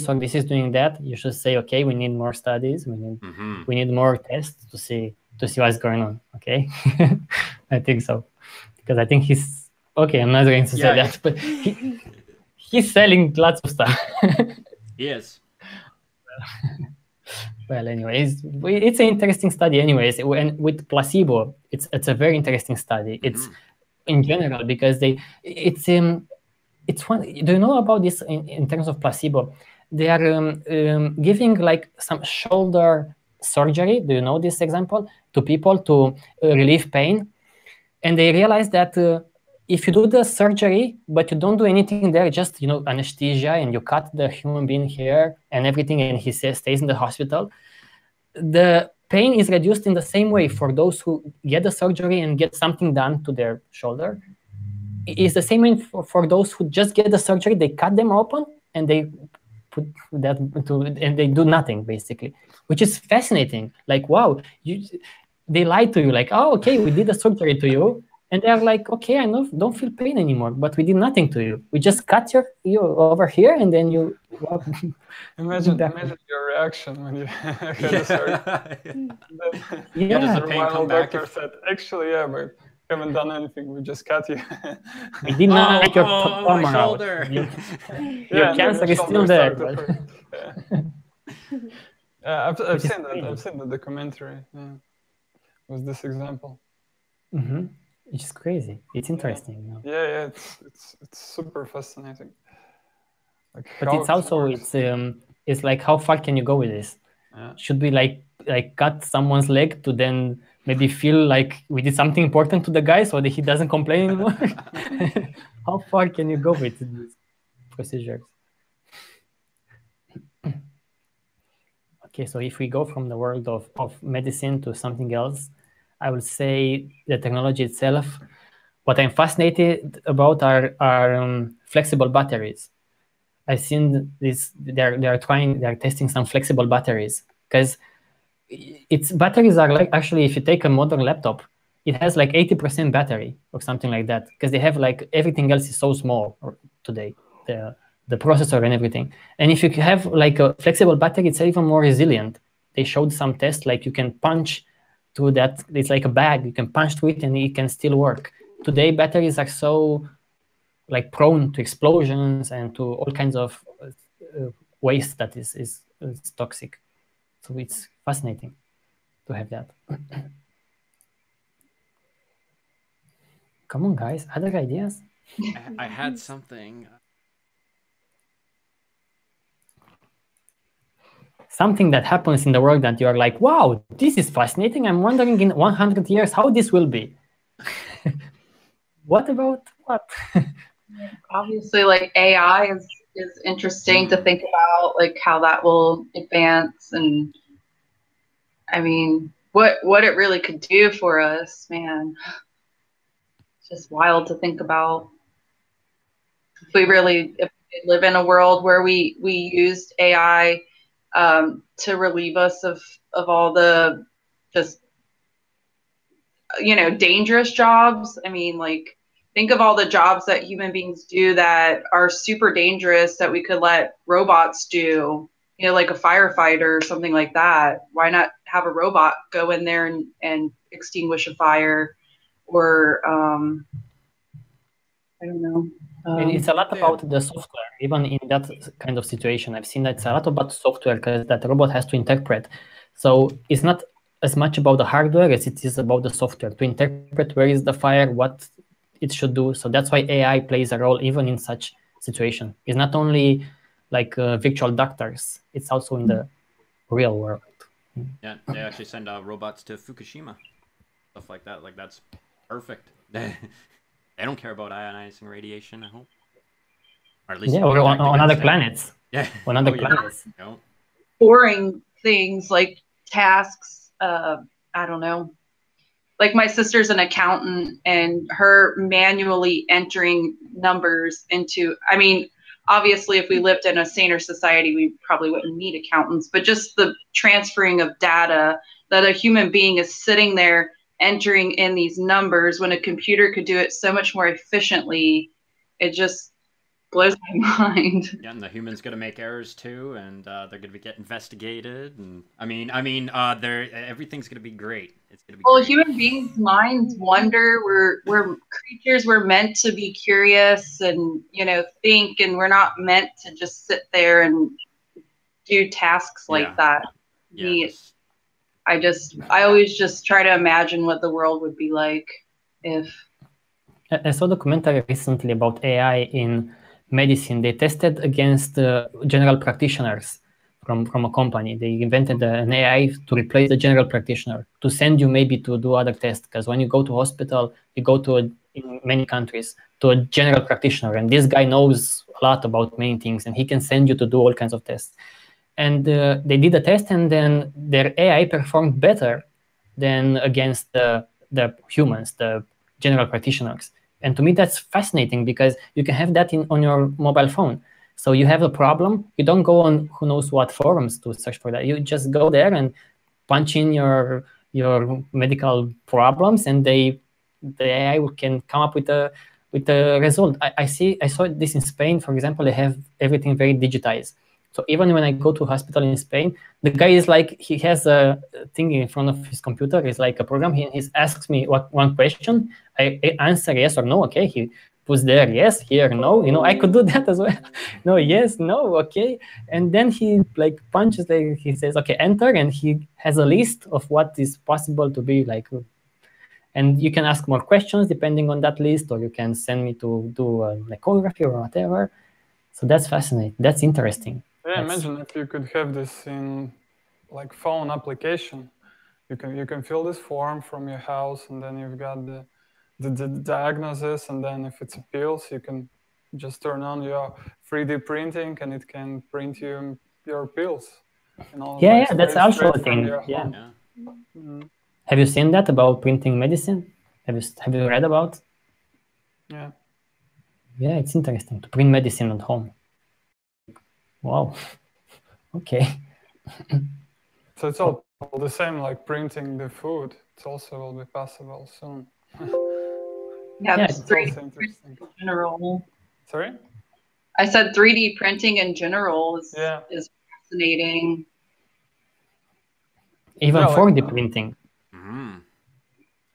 or this is doing that. You should say, okay, we need more studies, we need more tests to see what's going on. Okay. I think so, because I think he's okay. I'm not going to say that, but he's selling lots of stuff. Yes. Well, anyways, it's an interesting study. Anyways, and with placebo, it's a very interesting study. It's in general because it's one. Do you know about this in terms of placebo? They are giving like some shoulder surgery. Do you know this example to people to relieve pain? And they realize that if you do the surgery, but you don't do anything there, just anesthesia, and you cut the human being hair and everything, and he stays in the hospital, the pain is reduced in the same way for those who get the surgery and get something done to their shoulder. It's the same way for those who just get the surgery, they cut them open and they put that and they do nothing basically, which is fascinating. Like, wow, they lied to you, like, oh, okay, we did the surgery to you. And they're like, okay, I don't feel pain anymore, but we did nothing to you. We just cut you over here, and then you. Imagine your reaction when you had the surgery. Does the pain come back? Doctor said, actually, yeah, but we haven't done anything. We just cut you. We did not make your tumor out. Shoulder. Your cancer is still there. I've seen that. I've seen the documentary. Yeah. With this example. Mm-hmm. It's crazy. It's interesting. Yeah, it's super fascinating. Like, but it's also it's like, how far can you go with this? Should we like cut someone's leg to then maybe feel like we did something important to the guy so that he doesn't complain anymore? How far can you go with these procedures? Okay, so if we go from the world of medicine to something else, I would say the technology itself. What I'm fascinated about are flexible batteries. I've seen this. They're testing some flexible batteries, because batteries are like, actually, if you take a modern laptop, it has like 80% battery or something like that, because they have like everything else is so small today, the processor and everything. And if you have like a flexible battery, it's even more resilient. They showed some tests, like you can punch through that. It's like a bag, you can punch through it and it can still work. Today, batteries are so like prone to explosions and to all kinds of waste that is toxic. So it's fascinating to have that. Come on, guys, other ideas? I had something. Something that happens in the world that you are like, wow, this is fascinating. I'm wondering in 100 years how this will be. What about what? Obviously, like AI is interesting to think about, like how that will advance, and I mean, what it really could do for us, man. It's just wild to think about. If we live in a world where we used AI to relieve us of all the just dangerous jobs. I mean, like, think of all the jobs that human beings do that are super dangerous that we could let robots do, like a firefighter or something like that. Why not have a robot go in there and extinguish a fire? Or I don't know. It's a lot about the software. Even in that kind of situation, I've seen that it's a lot about software because that robot has to interpret. So it's not as much about the hardware as it is about the software to interpret where is the fire, what it should do. So that's why AI plays a role even in such situation. It's not only like virtual doctors, it's also in the real world. Yeah, they actually send robots to Fukushima, stuff like that. Like, that's perfect. They don't care about ionizing radiation, I hope. Or at least or on other planets. Yeah. On other planets. No. Boring things like tasks, I don't know. Like, my sister's an accountant, and her manually entering numbers into, I mean, obviously if we lived in a saner society, we probably wouldn't need accountants, but just the transferring of data that a human being is sitting there entering in these numbers when a computer could do it so much more efficiently, it just blows my mind. Yeah, and the human's gonna make errors too, and they're gonna get investigated, and I mean, everything's gonna be great. It's gonna be great. Human beings' minds wonder. We're creatures. We're meant to be curious and think, and we're not meant to just sit there and do tasks like that. Yeah. I always just try to imagine what the world would be like if. I saw a documentary recently about AI in medicine. They tested against general practitioners from a company. They invented an AI to replace the general practitioner, to send you maybe to do other tests. Because when you go to hospital, you go to, in many countries, to a general practitioner. And this guy knows a lot about many things, and he can send you to do all kinds of tests. And they did a test, and then their AI performed better than against the humans, the general practitioners. And to me, that's fascinating because you can have that on your mobile phone. So you have a problem, you don't go on who knows what forums to search for that. You just go there and punch in your medical problems, and the AI can come up with a result. I saw this in Spain, for example. They have everything very digitized. So even when I go to a hospital in Spain, the guy is like, he has a thing in front of his computer. It's like a program. He asks me one question. I answer yes or no. Okay. He puts there yes, here no. I could do that as well. No, yes, no, okay. And then he like punches. He says, okay, enter, and he has a list of what is possible to be like. And you can ask more questions depending on that list, or you can send me to do an echography or whatever. So that's fascinating. That's interesting. Yeah, imagine if you could have this in like phone application. You can fill this form from your house, and then you've got the diagnosis, and then if it's pills, you can just turn on your 3D printing, and it can print you your pills. Yeah, that's also a thing. Yeah. Mm-hmm. Have you seen that about printing medicine? Have you read about? Yeah. Yeah, it's interesting to print medicine at home. Wow. Okay. So it's all the same, like printing the food. It also will be possible soon. Yeah, it's also interesting. In general. Sorry? I said 3D printing in general is fascinating. Even 4D printing. Mm-hmm.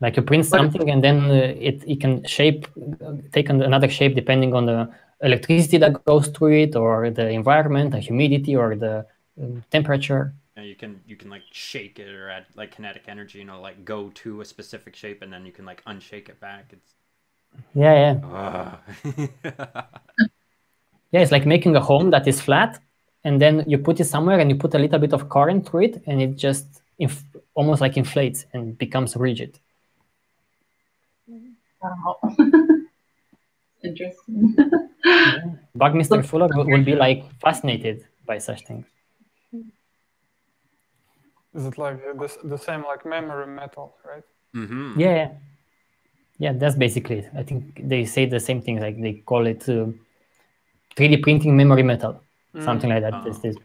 Like you print something, and then it can take another shape depending on the electricity that goes through it, or the environment, the humidity, or the temperature. Yeah, you can like shake it or add like kinetic energy, like go to a specific shape, and then you can like unshake it back. It's yeah. Yeah, it's like making a home that is flat, and then you put it somewhere, and you put a little bit of current through it, and it just almost like inflates and becomes rigid. Wow. Interesting. Yeah. Buckminster Fuller will be like fascinated by such things. Is it like the same like memory metal, right? Mm-hmm. Yeah. Yeah, that's basically it. I think they say the same thing, like they call it 3D printing memory metal, something like that. This is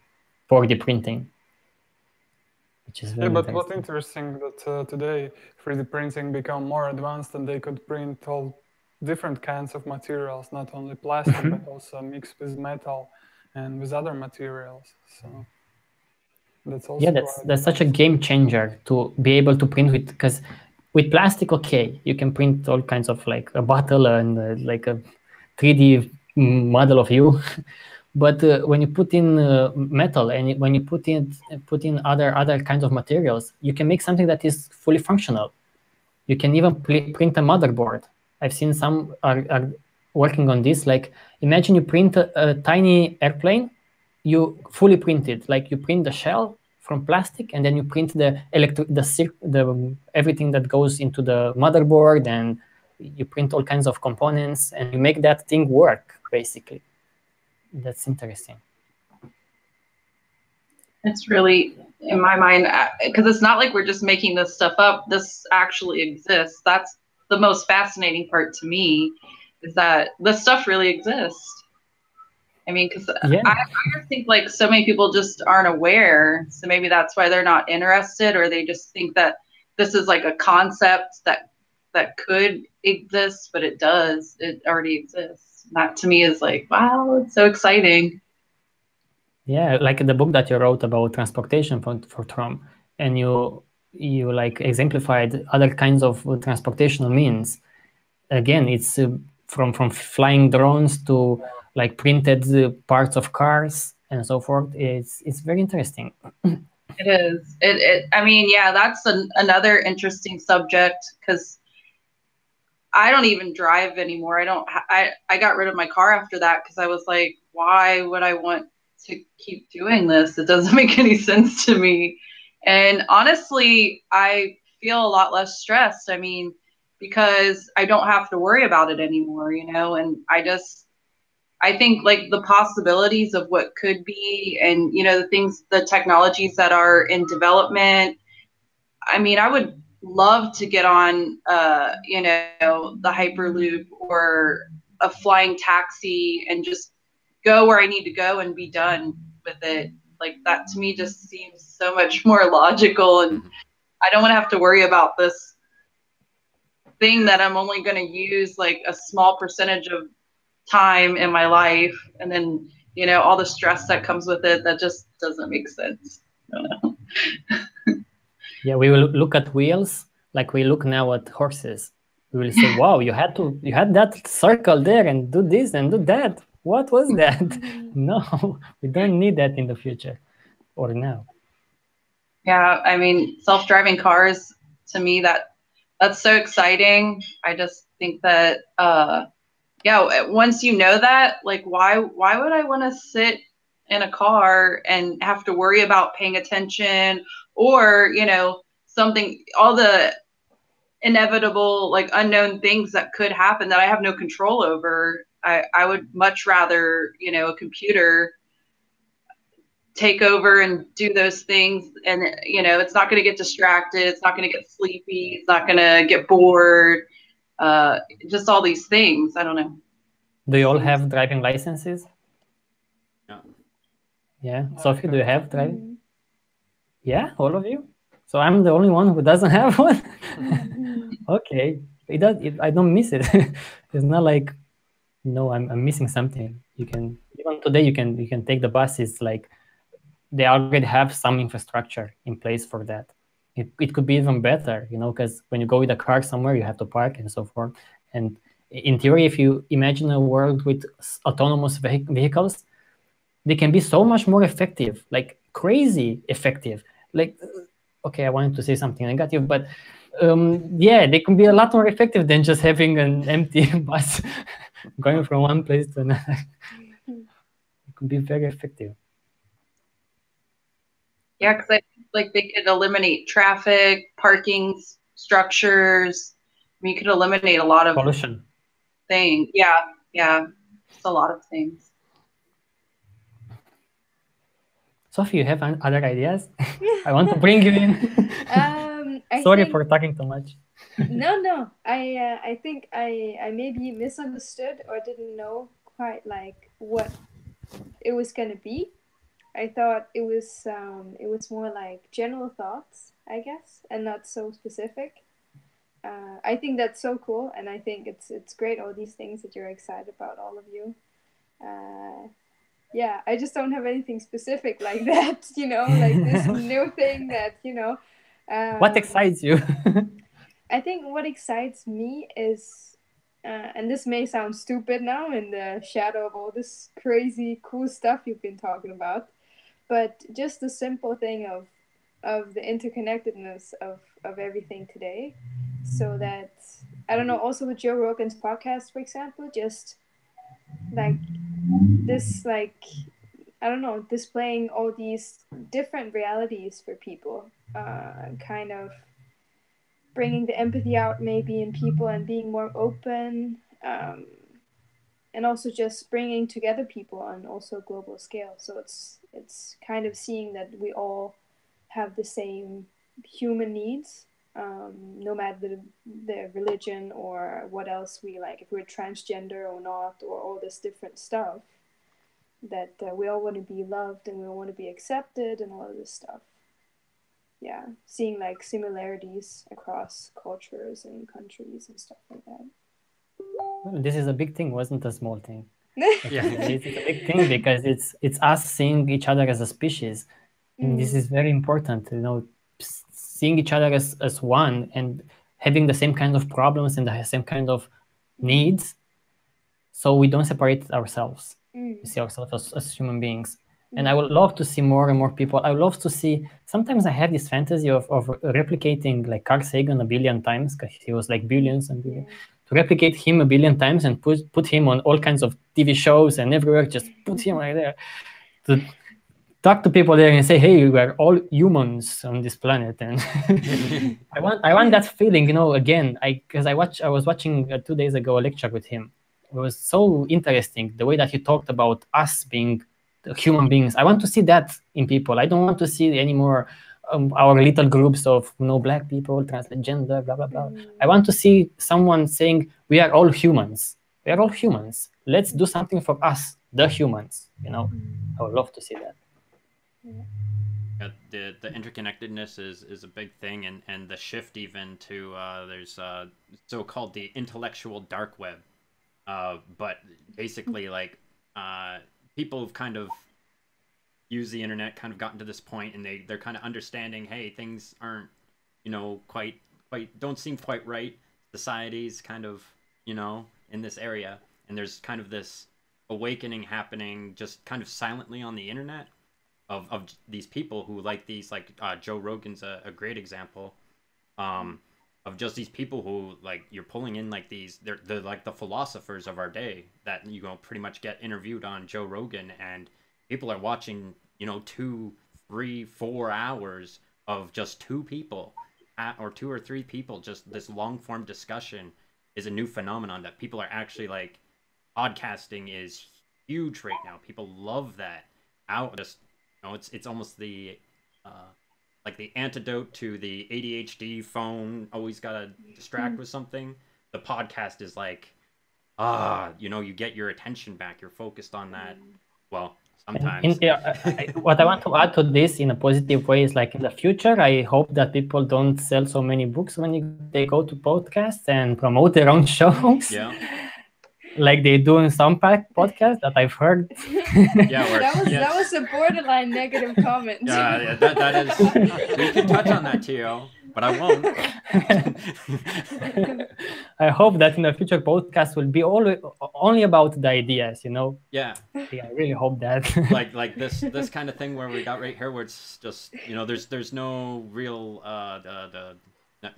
4D printing, which is very Yeah, but interesting. what's interesting that today 3D printing become more advanced and they could print all different kinds of materials, not only plastic, but also mixed with metal and with other materials. So that's also Yeah, quite that's such a game changer to be able to print with, because with plastic, okay, you can print all kinds of like a bottle and like a 3D model of you. But when you put in metal and when you put in other kinds of materials, you can make something that is fully functional. You can even print a motherboard. I've seen some are working on this. Like imagine you print a tiny airplane, you fully print it. Like you print the shell from plastic, and then you print the everything that goes into the motherboard, and you print all kinds of components, and you make that thing work basically. That's interesting. It's really, in my mind, because it's not like we're just making this stuff up. This actually exists. That's the most fascinating part to me, is that this stuff really exists. I mean, because Yeah. I just think like so many people just aren't aware. So maybe that's why they're not interested, or they just think that this is like a concept that could exist, but it does. It already exists. And that to me is like, wow, it's so exciting. Yeah, like the book that you wrote about transportation for TROM, and you like exemplified other kinds of transportational means. Again, it's from flying drones to like printed parts of cars and so forth. It's very interesting. It is. I mean, yeah, that's another interesting subject, because I don't even drive anymore. I got rid of my car after that, because I was like, why would I want to keep doing this? It doesn't make any sense to me. And honestly, I feel a lot less stressed. I mean, because I don't have to worry about it anymore, and I think like the possibilities of what could be, and the technologies that are in development. I mean, I would love to get on the Hyperloop or a flying taxi and just go where I need to go and be done with it. Like that to me just seems so much more logical, and I don't want to have to worry about this thing that I'm only going to use like a small percentage of time in my life, and then all the stress that comes with it. That just doesn't make sense. I don't know. Yeah, we will look at wheels like we look now at horses. We will say, wow, you had that circle there and do this and do that. What was that? No, we don't need that in the future or now. Yeah, I mean, self-driving cars, to me, that's so exciting. I just think that once you know that, like why would I want to sit in a car and have to worry about paying attention, or something, all the inevitable like unknown things that could happen that I have no control over. I would much rather a computer take over and do those things, and it's not going to get distracted, it's not going to get sleepy, it's not going to get bored, just all these things. I don't know. Do you all have driving licenses? Yeah. Yeah. Sophie, do you have driving? Yeah, all of you? So I'm the only one who doesn't have one? Okay. I don't miss it. It's not like, no, I'm missing something. Even today you can take the bus. It's like they already have some infrastructure in place for that. It could be even better, because when you go with a car somewhere, you have to park and so forth. And in theory, if you imagine a world with autonomous vehicles, they can be so much more effective, like crazy effective. Like, okay, I wanted to say something negative, but yeah, they can be a lot more effective than just having an empty bus going from one place to another. It could be very effective. Yeah, because I think like they could eliminate traffic, parking structures, mean, you could eliminate a lot of Pollution. things. Yeah, just a lot of things. Sophie, you have other ideas? I want to bring you in. Sorry for talking too much. No. I think I maybe misunderstood or didn't know quite like what it was gonna be. I thought it was more like general thoughts, I guess, and not so specific. I think that's so cool, and I think it's great, all these things that you're excited about, all of you. Yeah, I just don't have anything specific like that, like this new thing that, What excites you? I think what excites me is, and this may sound stupid now in the shadow of all this crazy cool stuff you've been talking about, but just the simple thing of the interconnectedness of everything today. So that, I don't know, also with Joe Rogan's podcast, for example, just like this, like, I don't know, displaying all these different realities for people, kind of bringing the empathy out maybe in people and being more open, and also just bringing together people on also a global scale. So it's kind of seeing that we all have the same human needs, no matter the religion or what else we like, if we're transgender or not, or all this different stuff, that we all want to be loved and we all want to be accepted and all of this stuff. Yeah, seeing like similarities across cultures and countries and stuff like that. Well, this is a big thing, wasn't a small thing. Yeah. It's a big thing because it's us seeing each other as a species, and this is very important. Seeing each other as one and having the same kind of problems and the same kind of needs, so we don't separate ourselves. We see ourselves as human beings. And I would love to see more and more people. I would love to see, sometimes I have this fantasy of replicating like Carl Sagan a billion times, because he was like billions and billions. To replicate him a billion times and put him on all kinds of TV shows and everywhere, just put him right there. To talk to people there and say, hey, we're all humans on this planet. And I want that feeling, again, because I was watching 2 days ago a lecture with him. It was so interesting, the way that he talked about us being human beings. I want to see that in people. I don't want to see anymore our little groups of black people, transgender, blah blah blah. I want to see someone saying we are all humans. We are all humans. Let's do something for us, the humans. I would love to see that. Yeah, the interconnectedness is a big thing, and the shift even to there's so-called the intellectual dark web, but basically like people have kind of used the internet, kind of gotten to this point, and they're kind of understanding, hey, things aren't, quite don't seem quite right. Society's kind of, in this area, and there's kind of this awakening happening just kind of silently on the internet of these people who like these, like Joe Rogan's a great example, of just these people who, like, you're pulling in like these, they're like the philosophers of our day that pretty much get interviewed on Joe Rogan, and people are watching 2, 3, 4 hours of just two people, or 2 or 3 people, just this long form discussion is a new phenomenon that people are actually like. Podcasting is huge right now. People love that. It's almost the like the antidote to the ADHD phone, always gotta distract with something. The podcast is like, you get your attention back. You're focused on that. Well, sometimes. What I want to add to this in a positive way is, like, in the future, I hope that people don't sell so many books when they go to podcasts and promote their own shows. Yeah. Like they do in some podcasts that I've heard. That was a borderline negative comment. Yeah, that is. We can touch on that, Tio, but I won't. I hope that in the future podcasts will be only about the ideas, Yeah. I really hope that. like this kind of thing where we got right here, where it's just there's no real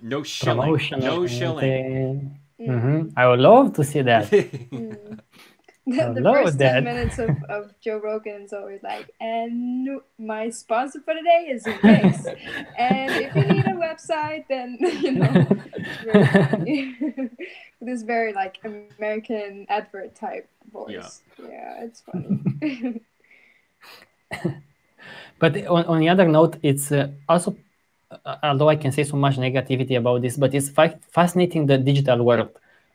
no shilling, promotion, no shilling. I would love to see that. The first 10 minutes of Joe Rogan is always like, and my sponsor for today is Wix. And if you need a website, then, it's really funny. This very like American advert type voice. Yeah, it's funny. But on the other note, it's also, although I can say so much negativity about this, but it's fascinating, the digital world.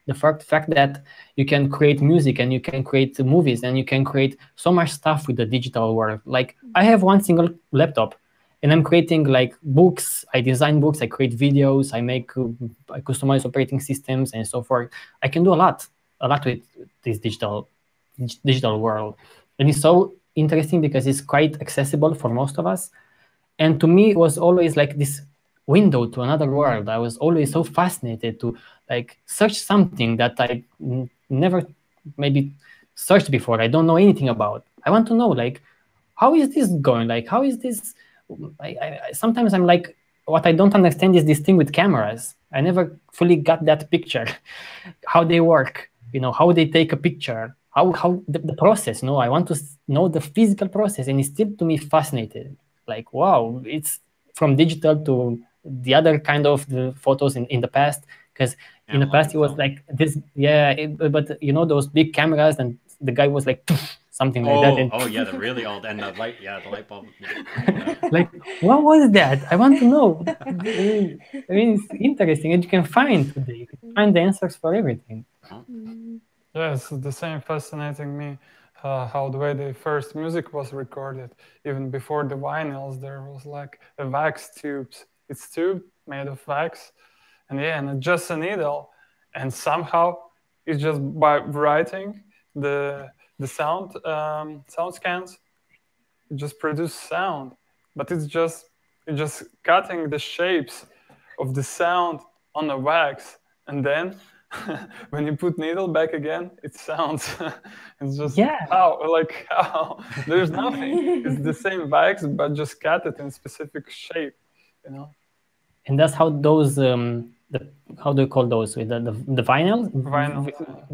The fact that you can create music and you can create movies and you can create so much stuff with the digital world. Like I have one single laptop and I'm creating like books, I design books, I create videos, I customize operating systems and so forth. I can do a lot with this digital world. And it's so interesting because it's quite accessible for most of us. And to me, it was always like this window to another world. I was always so fascinated to like search something that I never maybe searched before. I don't know anything about. I want to know, like, how is this going? Like, how is this? Sometimes I'm like, what I don't understand is this thing with cameras. I never fully got that picture, how they work, how they take a picture, how the process. No, I want to know the physical process, and it's still to me fascinating. Like, wow, it's from digital to the other kind of the photos in the past, because in the past it was like this, but those big cameras, and the guy was like something like that. And yeah, the really old, and the light bulb. Like, what was that? I want to know. I mean, it's interesting, and you can find today. You can find the answers for everything. Yes, the same fascinating me. How the way the first music was recorded, even before the vinyls, there was like a wax tubes. It's tube made of wax, and just a needle, and somehow it's just by writing the sound scans, it just produces sound, but it's just cutting the shapes of the sound on the wax, and then when you put needle back again, it sounds. It's just how there's nothing. It's the same wax, but just cut it in specific shape, And that's how those how do you call those with the vinyls?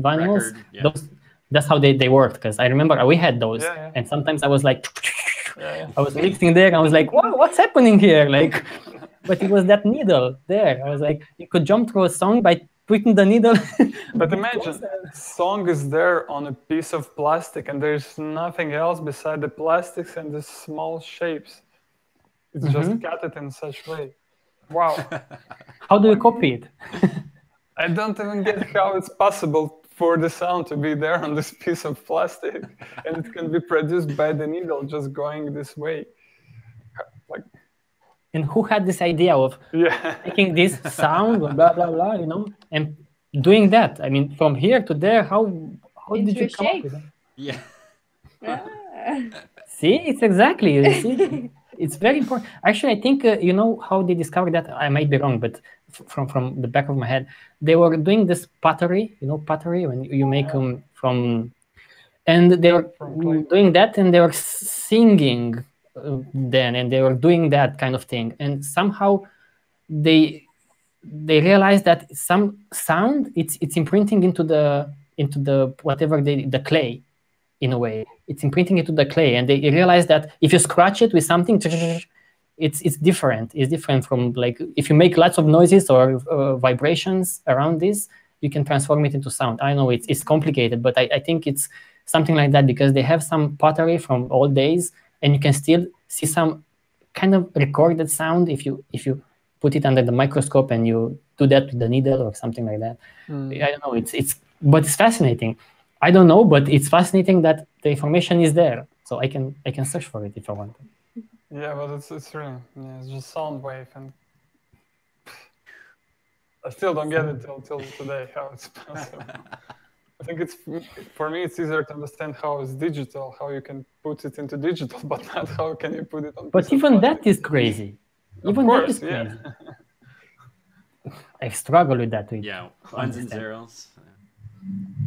Vinyls. Those. That's how they worked, because I remember we had those, and sometimes I was like, I was mixing there, and I was like, wow, what's happening here? Like, but it was that needle there. I was like, you could jump through a song by putting the needle. But imagine, song is there on a piece of plastic, and there's nothing else beside the plastics and the small shapes. It's just cut it in such way. Wow. How do you copy it? I don't even get how it's possible for the sound to be there on this piece of plastic, and it can be produced by the needle just going this way. Like, and who had this idea of making this sound, blah blah blah, and doing that? I mean, from here to there, how did you come up with that? Yeah. See, it's exactly. You see, it's very important. Actually, I think how they discovered that. I might be wrong, but from the back of my head, they were doing this pottery. Pottery, when you make them from, and they were doing that, and they were singing then, and they were doing that kind of thing, and somehow they realized that some sound it's imprinting into the whatever the clay. In a way, it's imprinting it to the clay, and they realize that if you scratch it with something, it's different. It's different from, like, if you make lots of noises or vibrations around this, you can transform it into sound. I know it's complicated, but I think it's something like that, because they have some pottery from old days, and you can still see some kind of recorded sound if you put it under the microscope and you do that with the needle or something like that. I don't know. But it's fascinating. I don't know, but it's fascinating that the information is there, so I can search for it if I want to. Yeah, but it's really it's just sound wave, and I still don't get it till today how it's possible. I think for me it's easier to understand how it's digital, how you can put it into digital, but not how can you put it on. But even that is crazy. Even that is crazy. I struggle with that. Ones and zeros.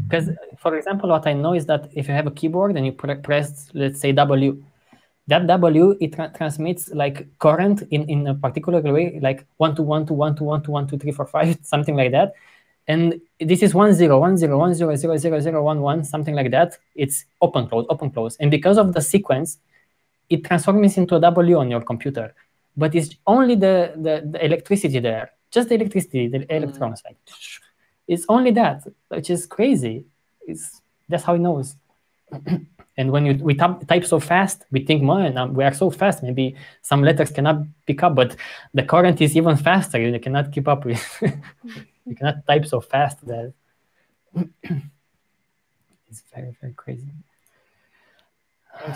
Because, for example, what I know is that if you have a keyboard and you press, let's say, W, that W, it transmits like current in a particular way, like 1 to 1 to 1 to 1 to 1 to 3 4 5, something like that. And this is 1 0 1 0 1 0 0 0 0 1 1, something like that. It's open close. And because of the sequence, it transforms into a W on your computer. But it's only the electricity there, just the electricity, the electrons, like. It's only that, which is crazy. That's how it knows. And when we type so fast, we think, man, we are so fast. Maybe some letters cannot pick up, but the current is even faster. You cannot keep up with. You cannot type so fast that it's very, very crazy.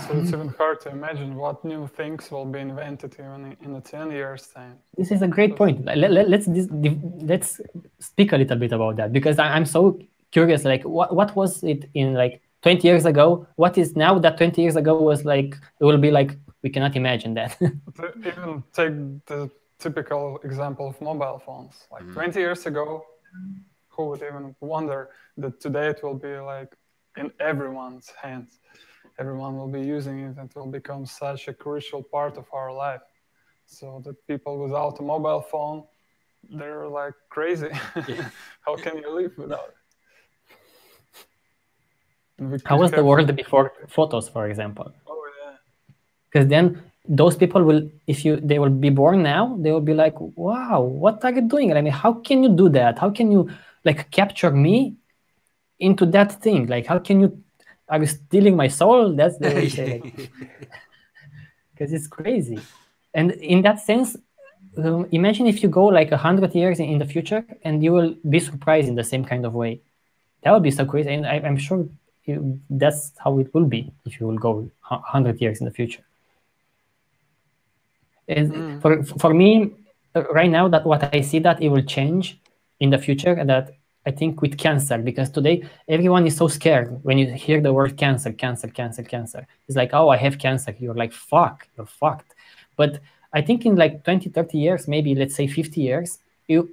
So it's even hard to imagine what new things will be invented even in 10 years' time. This is a great point. Let's speak a little bit about that, because I'm so curious. Like, what was it in like 20 years ago? What is now that 20 years ago was like? It will be like, we cannot imagine that. Even take the typical example of mobile phones. Like 20 years ago, who would even wonder that today it will be like in everyone's hands? Everyone will be using it, and it will become such a crucial part of our life. So that people without a mobile phone, they're like crazy. Yeah. How can you live without it? How was the world before photos, for example? Oh yeah. Because then those people will, they will be born now, they will be like, wow, what are you doing? I mean, how can you do that? How can you like capture me into that thing? Like, how can you, are you stealing my soul? That's the way you say it. Because it's crazy. And in that sense, imagine if you go like 100 years in the future and you will be surprised in the same kind of way. That would be so crazy. And I'm sure that's how it will be if you will go 100 years in the future. For me, right now, that what I see that it will change in the future, that I think with cancer, because today everyone is so scared when you hear the word cancer. It's like, oh, I have cancer. You're like, fuck, you're fucked. But I think in like 20, 30 years, maybe let's say 50 years,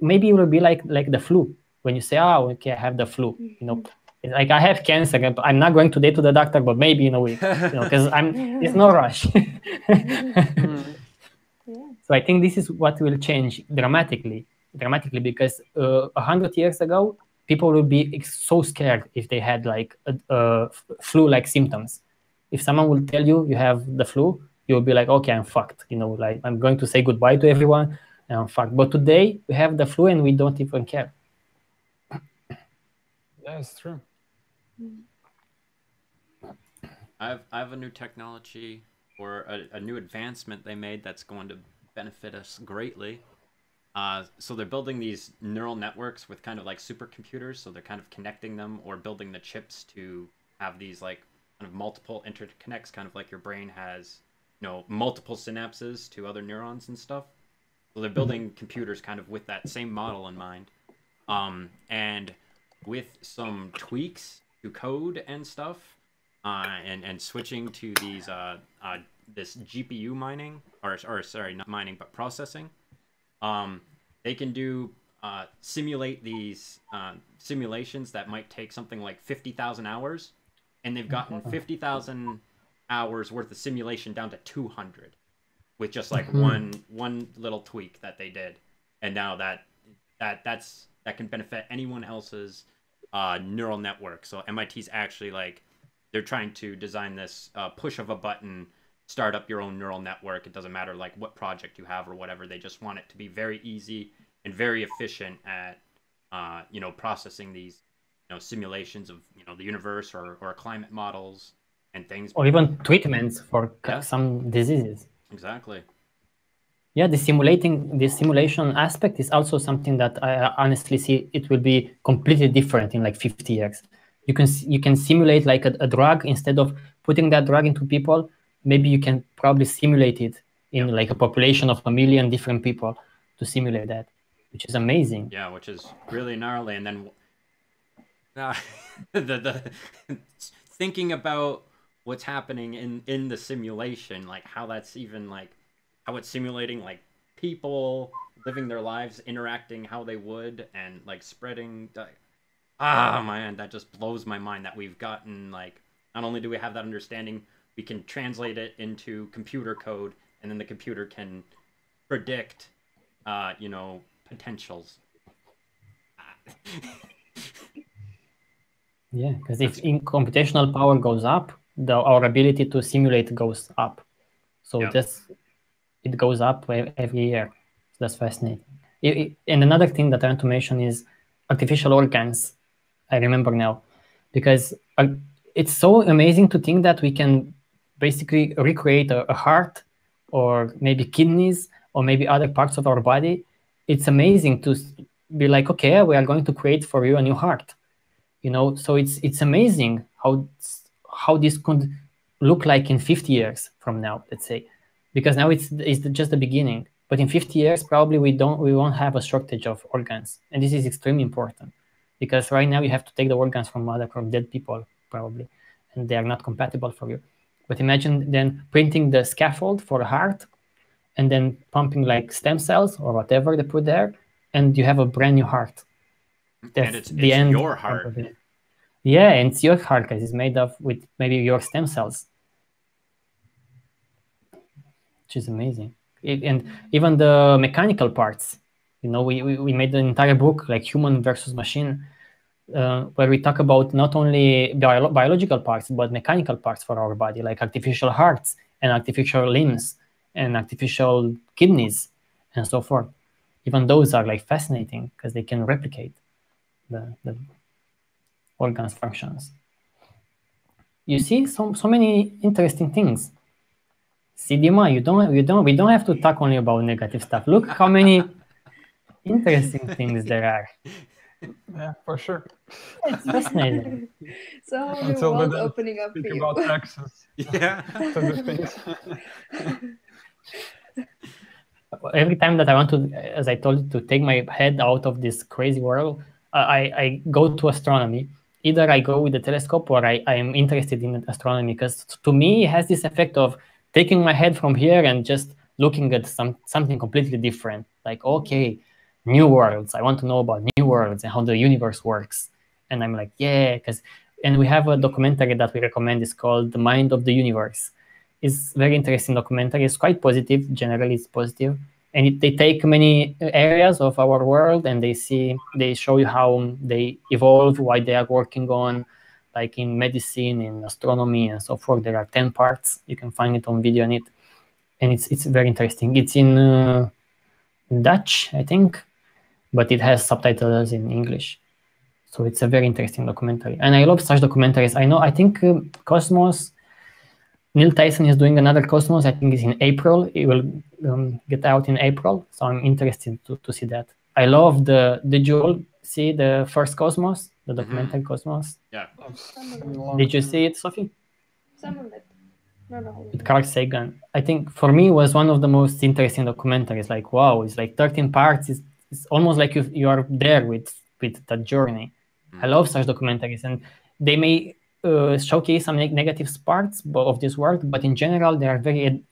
maybe it will be like the flu. When you say, oh, okay, I have the flu, you know, like I have cancer, I'm not going today to the doctor, but maybe in a week, you know, because there's no rush. So I think this is what will change dramatically, because 100 years ago, people would be so scared if they had like flu-like symptoms. If someone will tell you you have the flu, you'll be like, okay, I'm fucked. You know, like I'm going to say goodbye to everyone and I'm fucked. But today we have the flu and we don't even care. Yeah, it's true. I have a new technology or a new advancement they made that's going to benefit us greatly. So they're building these neural networks with kind of like supercomputers. So they're kind of connecting them or building the chips to have these like kind of multiple interconnects, kind of like your brain has, you know, multiple synapses to other neurons and stuff. So they're building computers kind of with that same model in mind. And with some tweaks to code and stuff, and switching to these this GPU mining, or sorry, not mining, but processing. They can do simulate these simulations that might take something like 50,000 hours, and they've gotten 50,000 hours worth of simulation down to 200 with just like one little tweak that they did. And now that can benefit anyone else's neural network. So MIT's actually like, they're trying to design this push of a button, start up your own neural network. It doesn't matter like what project you have or whatever. They just want it to be very easy and very efficient at you know, processing these, you know, simulations of, you know, the universe or climate models and things. Or even treatments for some diseases. Exactly. Yeah, the simulation aspect is also something that I honestly see it will be completely different in like 50 years. You can simulate like a drug. Instead of putting that drug into people, maybe you can probably simulate it in like a population of 1 million different people to simulate that, which is amazing. Yeah, which is really gnarly. And then the thinking about what's happening in the simulation, like how that's even like how it's simulating like people living their lives, interacting how they would, and like spreading. Man, that just blows my mind that we've gotten like, not only do we have that understanding, we can translate it into computer code, and then the computer can predict, you know, potentials. Yeah, because if in computational power goes up, our ability to simulate goes up. So it goes up every year. So that's fascinating. And another thing that I want to mention is artificial organs. I remember now, because it's so amazing to think that we can basically recreate a heart, or maybe kidneys, or maybe other parts of our body. It's amazing to be like, okay, we are going to create for you a new heart. So it's amazing how this could look like in 50 years from now, let's say, because now it's just the beginning. But in 50 years, probably we won't have a shortage of organs, and this is extremely important, because right now you have to take the organs from dead people probably, and they are not compatible for you. But imagine then printing the scaffold for a heart, and then pumping like stem cells or whatever they put there, and you have a brand new heart. That's and it's the end. Your heart. Yeah, and it's your heart, because it's made of with maybe your stem cells, which is amazing. And even the mechanical parts, we made an entire book like Human versus Machine, where we talk about not only biological parts, but mechanical parts for our body, like artificial hearts and artificial limbs and artificial kidneys and so forth. Even those are like fascinating because they can replicate the organs functions. You see so many interesting things. See, Dima, we don't have to talk only about negative stuff. Look how many interesting things there are. Yeah, for sure. It's fascinating. So whole new Until we world then opening up for speak you. about taxes. Yeah. To the things. Every time that I want to, as I told you, to take my head out of this crazy world, I go to astronomy. Either I go with the telescope, or I am interested in astronomy, because to me it has this effect of taking my head from here and just looking at something completely different. Like, okay, new worlds. I want to know about new worlds and how the universe works. And I'm like, yeah, and we have a documentary that we recommend. It's called The Mind of the Universe. It's very interesting documentary. It's quite positive. Generally, it's positive. And they take many areas of our world, and they show you how they evolve, what they are working on, like in medicine, in astronomy, and so forth. There are 10 parts. You can find it on video on it. And it's very interesting. It's in Dutch, I think, but it has subtitles in English. So it's a very interesting documentary. And I love such documentaries. I think Cosmos, Neil Tyson is doing another Cosmos. I think it's in April. It will get out in April. So I'm interested to see that. I love did you all see the first Cosmos, the documentary Cosmos? Yeah. Did you see it, Sophie? Some of it. No. With Carl Sagan. I think for me it was one of the most interesting documentaries. Like, wow, it's like 13 parts. It's almost like you are there with that journey. I love such documentaries, and they may showcase some negative parts of this work, but in general they are very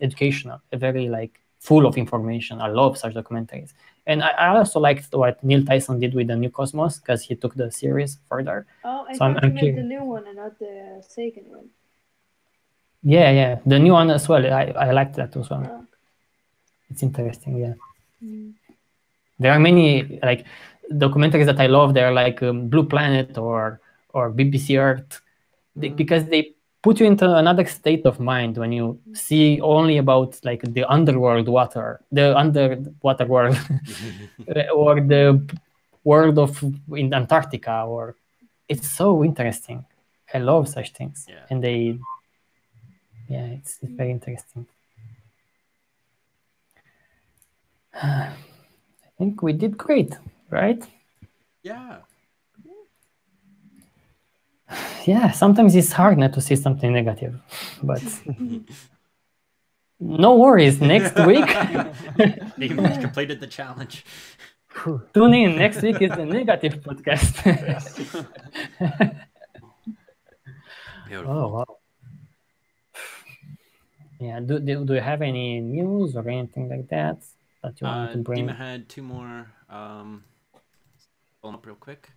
educational, very like full of information. I love such documentaries. And I also liked what Neil Tyson did with the New Cosmos, because he took the series further. Oh, I thought you meant the new one and not the Sagan one. Yeah, the new one as well. I liked that as well. Oh. It's interesting, yeah. There are many like documentaries that I love. They're like Blue Planet or BBC Earth, because they put you into another state of mind when you see only about like the underworld water, the underwater world, or the world in Antarctica. Or it's so interesting. I love such things, and it's very interesting. I think we did great, right? Yeah. Yeah, sometimes it's hard not to see something negative, but no worries. Next week, They completed the challenge. Tune in. Next week is the negative podcast. Beautiful. Oh, wow. Yeah, do you have any news or anything like that you want to bring? Dima had two more. Pull them up real quick.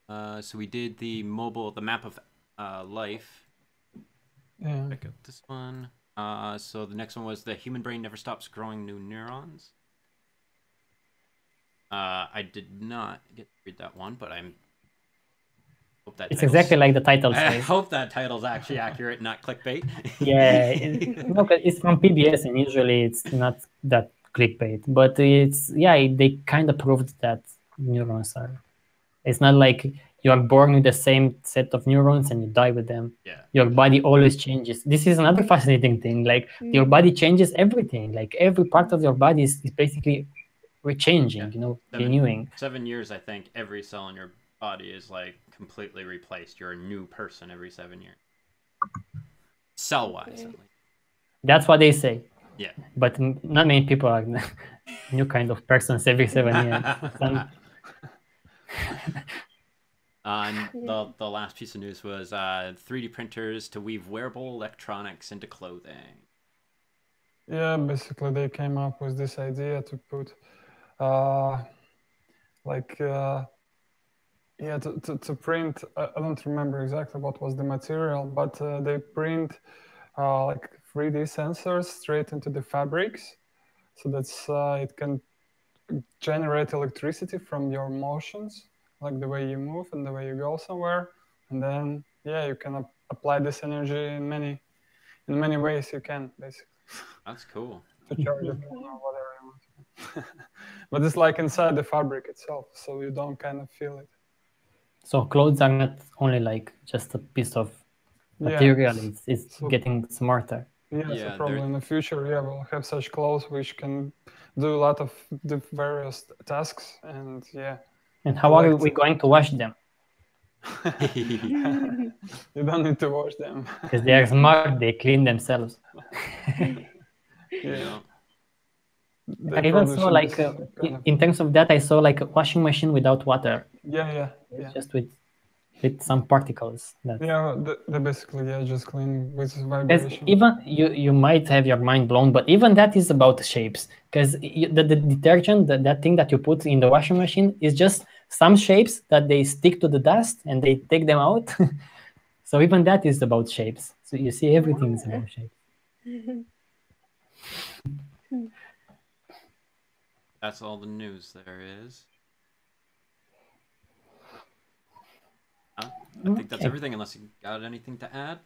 So we did the map of life. Yeah. Check out this one. So the next one was the human brain never stops growing new neurons. I did not get to read that one, but hope that it's exactly like the title says. I hope that title's actually accurate, not clickbait. Yeah, it's from PBS, and usually it's not that clickbait, but they kind of proved that neurons are. It's not like you are born with the same set of neurons and you die with them. Yeah. Your body always changes. This is another fascinating thing. Like your body changes everything. Like every part of your body is basically changing, renewing. 7 years, I think, every cell in your body is like completely replaced. You're a new person every 7 years. Cell-wise, at least. That's what they say. Yeah. But not many people are new kind of persons every 7 years. And the last piece of news was 3D printers to weave wearable electronics into clothing. Yeah, basically they came up with this idea to put to print. I don't remember exactly what was the material, but they print like 3D sensors straight into the fabrics, so that's it can generate electricity from your motions, like the way you move and the way you go somewhere, and then you can apply this energy in many ways. You can basically. That's cool. To charge your phone or whatever you want. But it's like inside the fabric itself, so you don't kind of feel it. So clothes are not only like just a piece of material, it's getting smarter. Yeah, so probably in the future, we'll have such clothes which can do a lot of the various tasks, and And how are we going to wash them? You don't need to wash them. Because they are smart, they clean themselves. Yeah. I even saw like, in terms of that, I saw like a washing machine without water. Yeah. Just with some particles. They basically just clean with vibration. Even you might have your mind blown, but even that is about shapes. Because the detergent, that thing that you put in the washing machine is just some shapes that they stick to the dust and they take them out. So even that is about shapes. So you see, everything is about shapes. That's all the news there is. I think that's everything, unless you got anything to add.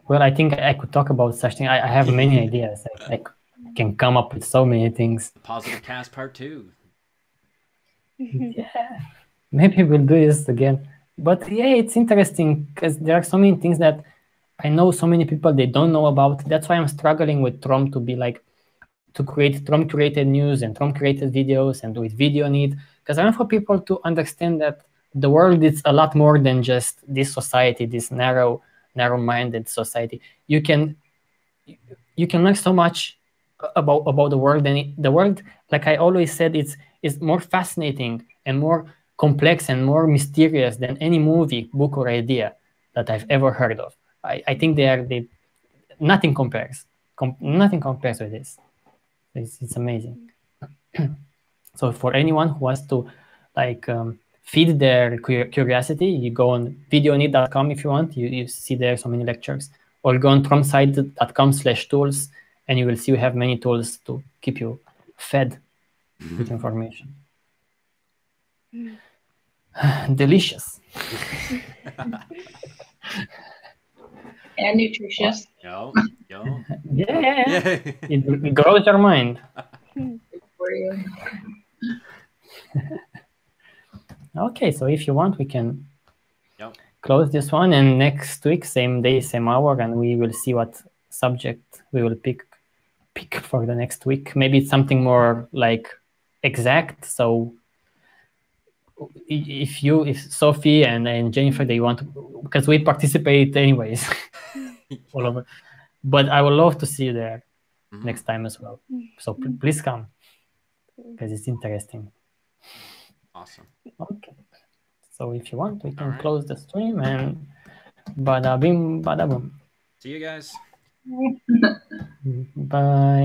Well, I think I could talk about such things. I have many ideas. I can come up with so many things. The positive cast part 2. Yeah, maybe we'll do this again. But it's interesting because there are so many things that I know so many people they don't know about. That's why I'm struggling with Trom to be like, to create Trom curated news and Trom curated videos and with video need. Because I want for people to understand that the world is a lot more than just this society, this narrow-minded society. You can learn so much about the world, and the world, like I always said, is more fascinating and more complex and more mysterious than any movie, book, or idea that I've ever heard of. I think nothing compares. Nothing compares with this. It's amazing. So for anyone who wants to like feed their curiosity, you go on videoneed.com if you want. You see there so many lectures, or go on tromsite.com/tools, and you will see we have many tools to keep you fed with information. Delicious. And nutritious. Yo. Yeah. It grows your mind. For you. Okay, so if you want, we can close this one, and next week, same day, same hour, and we will see what subject we will pick for the next week. Maybe it's something more like exact. So if Sophie and Jennifer, they want to, because we participate anyways all over, but I would love to see you there next time as well. So please come, because it's interesting. Awesome. Okay. So if you want, we can close the stream, and bada bim, bada boom. See you guys. Bye.